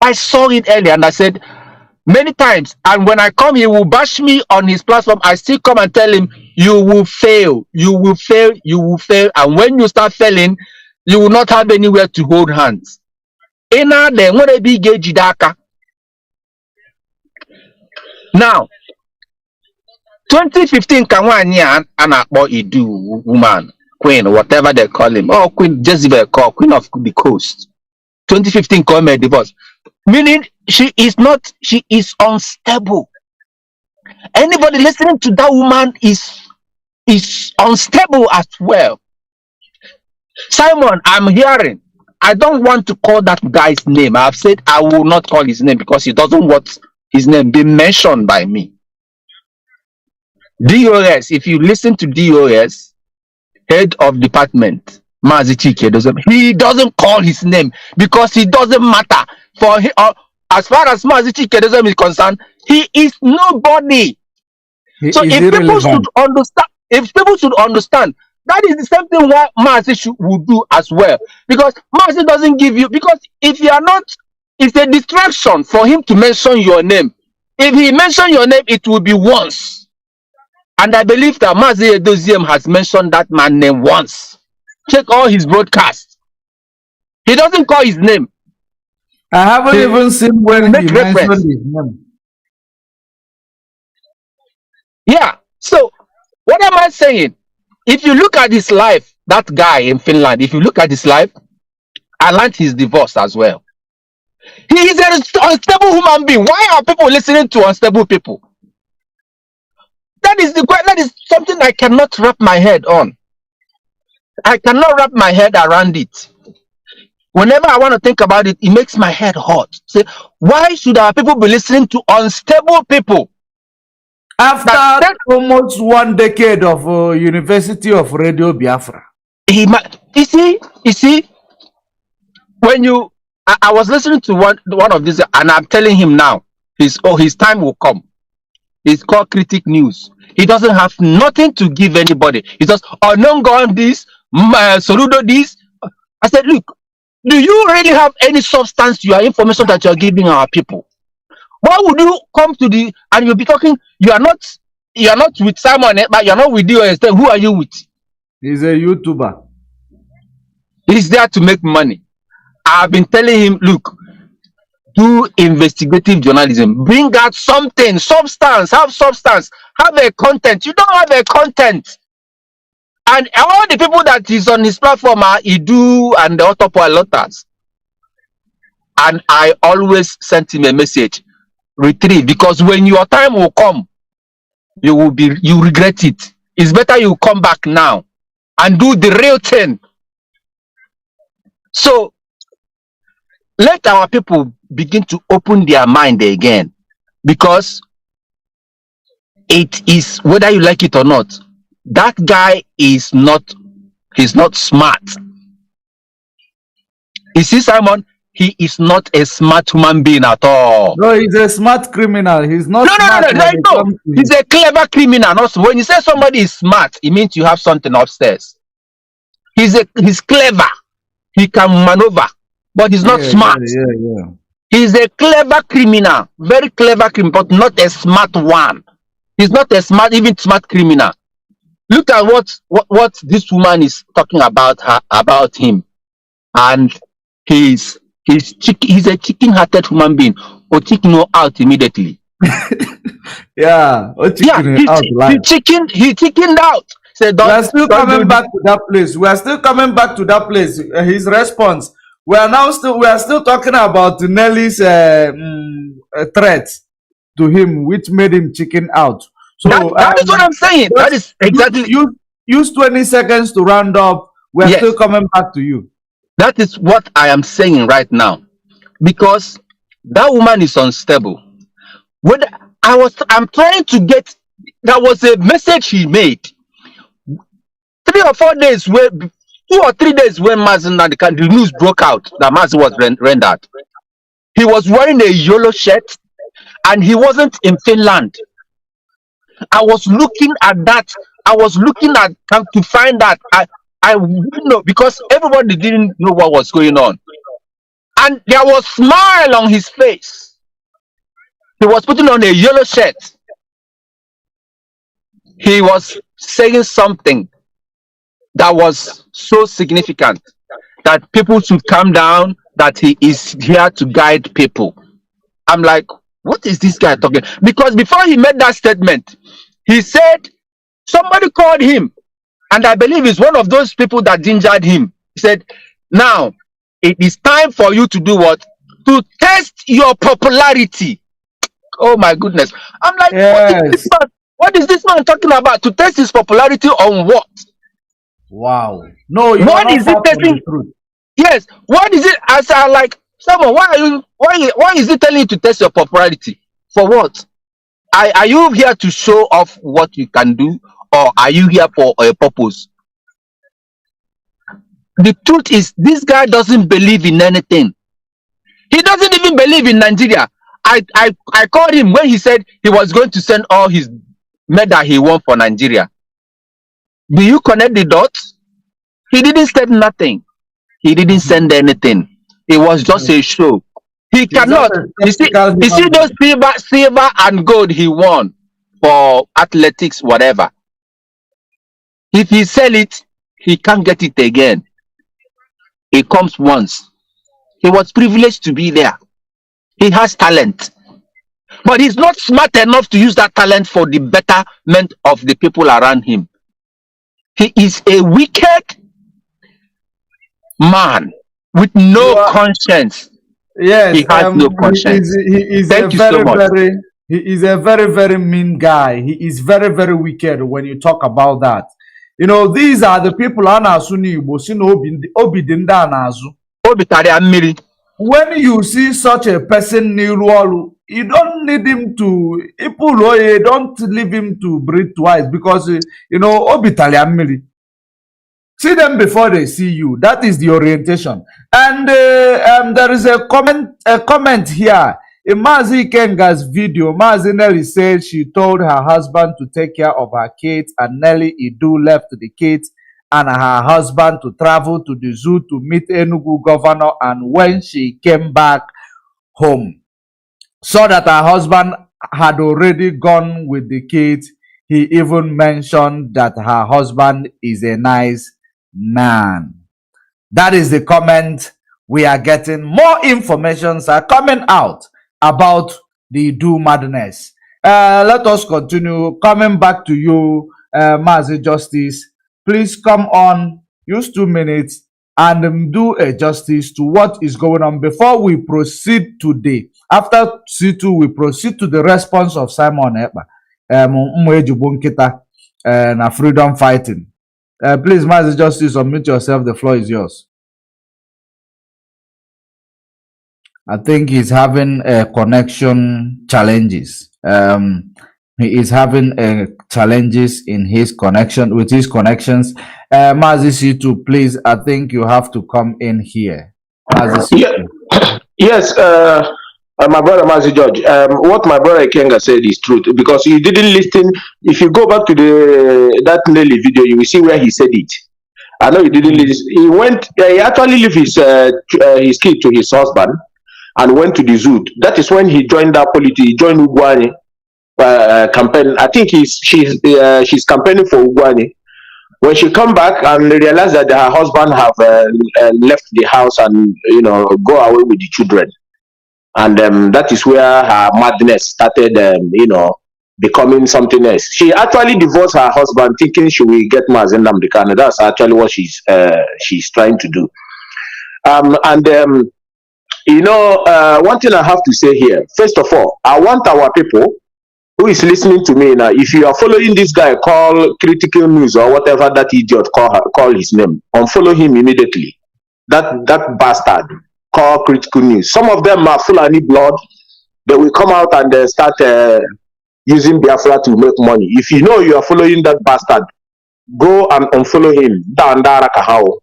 I saw it earlier and I said many times, and when I come, he will bash me on his platform. I still come and tell him, you will fail, you will fail, you will fail. And when you start failing, you will not have anywhere to hold hands. Now, 2015 Kawanya and Idu woman, queen, whatever they call him, or Queen Jezebel, queen of the coast. 2015 called me divorce. Meaning she is unstable. Anybody listening to that woman is unstable as well. Simon, I'm hearing. I don't want to call that guy's name. I've said I will not call his name because he doesn't want his name being mentioned by me. DOS, if you listen to DOS, head of department, Mazi Chike, he doesn't call his name because it doesn't matter. For him, as far as Mazi Chike is concerned, he is nobody. So if people should understand, that is the same thing what Mazi would do as well. Because Mazi doesn't give you, because if you are not, it's a distraction for him to mention your name. If he mentions your name, it will be once. And I believe that Mazi Edoziem has mentioned that man's name once. Check all his broadcasts. He doesn't call his name. I haven't even seen when he mentioned his name. Yeah. So, what am I saying? If you look at his life, that guy in Finland, if you look at his life, I learned his divorce as well. He is an unstable human being. Why are people listening to unstable people? That is something I cannot wrap my head on. I cannot wrap my head around it. Whenever I want to think about it, it makes my head hot. Say, why should our people be listening to unstable people? After almost 1 decade of University of Radio Biafra. You see, when I was listening to one of these, and I'm telling him now, his time will come. It's called Critic News. He doesn't have nothing to give anybody. He just, Onongon this, Soludo this. I said, look, do you really have any substance to your information that you're giving our people? Why would you come to and you'll be talking, you are not with Simon, but you're not with DOS. Who are you with? He's a YouTuber. He's there to make money. I've been telling him, look, do investigative journalism. Bring out something, substance, have a content. You don't have a content. And all the people that is on his platform are Idu and the Otopolotas. And I always sent him a message, retrieve, because when your time will come, you regret it. It's better you come back now and do the real thing. So let our people begin to open their mind again, because it is, whether you like it or not, that guy he's not smart. You see, Simon, he is not a smart human being at all. No, he's a smart criminal. He's not No. He's a clever criminal. Also, when you say somebody is smart, it means you have something upstairs. He's clever. He can maneuver, but he's not smart. Yeah. He's a clever criminal, very clever criminal, but not a smart one. He's not a even smart criminal. Look at what this woman is talking about him, and he's a chicken-hearted human being. Or chicken out immediately. Yeah, he chickened out. We are still coming back to that place. His response. We are still talking about Nelly's threat to him, which made him chicken out. So that is what I'm saying. That is exactly. Use 20 seconds to round up. We are still coming back to you. That is what I am saying right now, because that woman is unstable. I'm trying to get. That was a message he made. 3 or 4 days 2 or 3 days when Mazi the news broke out that Mazi was rendered. He was wearing a yellow shirt and he wasn't in Finland. I was looking at that. I was looking at to find that. I didn't know, because everybody didn't know what was going on. And there was a smile on his face. He was putting on a yellow shirt. He was saying something that was so significant that people should calm down, that he is here to guide people. I'm like, what is this guy talking? Because before he made that statement, He said somebody called him, and I believe it's one of those people that gingered him. He said, now it is time for you to do what? To test your popularity. Oh my goodness. I'm like, Yes. what is this man talking about? To test his popularity on what? Wow. No, you What are is not it far from the testing? truth. Yes. What is it? As I like, someone, why is it telling you to test your popularity? For what? Are you here to show off what you can do, or are you here for a purpose? The truth is, this guy doesn't believe in anything. He doesn't even believe in Nigeria. I called him when he said he was going to send all his medal he won for Nigeria. Do you connect the dots? He didn't send nothing. He didn't send anything. It was just a show. He cannot. You see those silver and gold he won for athletics, whatever. If he sell it, he can't get it again. It comes once. He was privileged to be there. He has talent, but he's not smart enough to use that talent for the betterment of the people around him. He is a wicked man with no conscience. Yes, he has no conscience. He is Thank you so much. he is a very mean guy. He is very wicked when you talk about that. You know, these are the people when you see such a person, you don't need him to don't leave him to breathe twice, because you know see them before they see you. That is the orientation. And there is a comment here in Mazi Kenga's video. Mazi Nelly said she told her husband to take care of her kids, and Nelly Idu left the kids and her husband to travel to the zoo to meet Enugu governor. And when she came back home, saw that her husband had already gone with the kids. He even mentioned that her husband is a nice man. That is the comment we are getting. More informations are coming out about the do madness. Let us continue. Coming back to you, Mazi Justice. Please come on, use 2 minutes and do a justice to what is going on before we proceed today. After C2, we proceed to the response of Simon Ekpa, na freedom fighting. Please, Mazi Justice, unmute yourself. The floor is yours. I think he's having connection challenges. He is having challenges in his connection with his connections. Mazi C2, please, I think you have to come in here. Mazi C2. Yes, my brother Mazi George. What my brother Kenga said is truth, because he didn't listen. If you go back to that Nelly video, you will see where he said it. I know he didn't listen. He went. He actually left his kid to his husband and went to the zoo. That is when he joined that politics. He joined Ugwani campaign. I think she's campaigning for Ugwani. When she come back and realized that her husband have left the house and go away with the children, and that is where her madness started. Becoming something else. She actually divorced her husband, thinking she will get Mazi Nnamdi Kanu. That's actually what she's trying to do. One thing I have to say here. First of all, I want our people who is listening to me now, if you are following this guy called Critical News or whatever that idiot call his name, unfollow him immediately. That bastard called Critical News. Some of them are Fulani blood. They will come out and start using Biafra to make money. If you know you are following that bastard, go and unfollow him.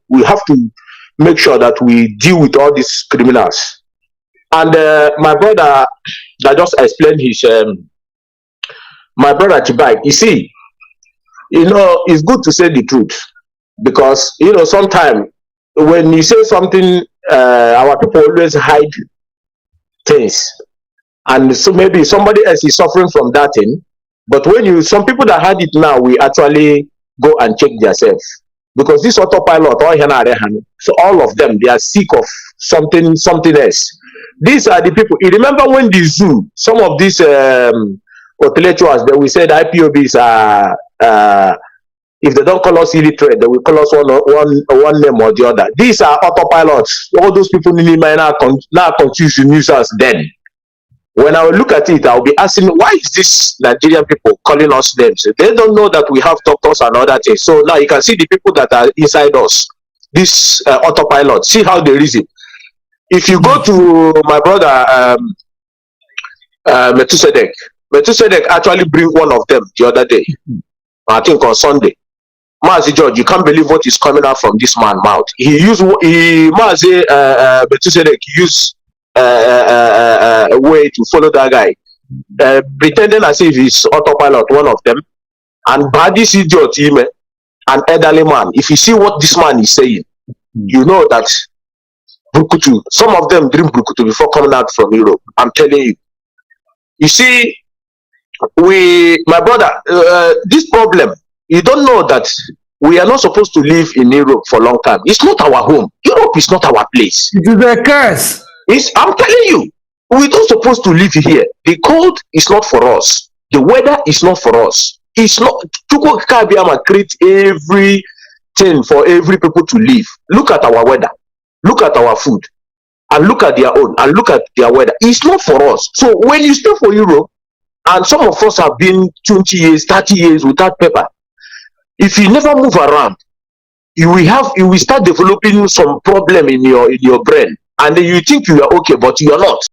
We have to make sure that we deal with all these criminals. And my brother that just explained his my brother Chibai, you see, it's good to say the truth, because sometimes when you say something, our people always hide things, and so maybe somebody else is suffering from that thing. But when some people that had it now, we actually go and check themselves, because this autopilot, so all of them, they are sick of something else. These are the people. You remember when the zoo, some of these intellectuals, then we said IPOBs are if they don't call us illiterate, they will call us one name or the other. These are autopilots. All those people in my now confuse the nuisance then. When I will look at it, I'll be asking, why is this Nigerian people calling us names? They don't know that we have doctors and other things. So now you can see the people that are inside us, this autopilot, see how they reason. If you go to my brother, Methusedek actually bring one of them the other day, I think on Sunday. Mazi George, you can't believe what is coming out from this man's mouth. Mazi Methusedek used a way to follow that guy, pretending as if he's autopilot, one of them, and by this idiot, an elderly man. If you see what this man is saying, you know that Brukutu, some of them drink Brukutu before coming out from Europe. I'm telling you. You see, my brother, this problem, you don't know that we are not supposed to live in Europe for a long time. It's not our home. Europe is not our place. It is a curse. I'm telling you, we're not supposed to live here. The cold is not for us. The weather is not for us. It's not. Chuko Kabiyama create everything for every people to live. Look at our weather. Look at our food. And look at their own. And look at their weather. It's not for us. So when you stay for Europe, and some of us have been 20 years, 30 years without paper, if you never move around, you will start developing some problem in your brain, and then you think you are okay, but you are not.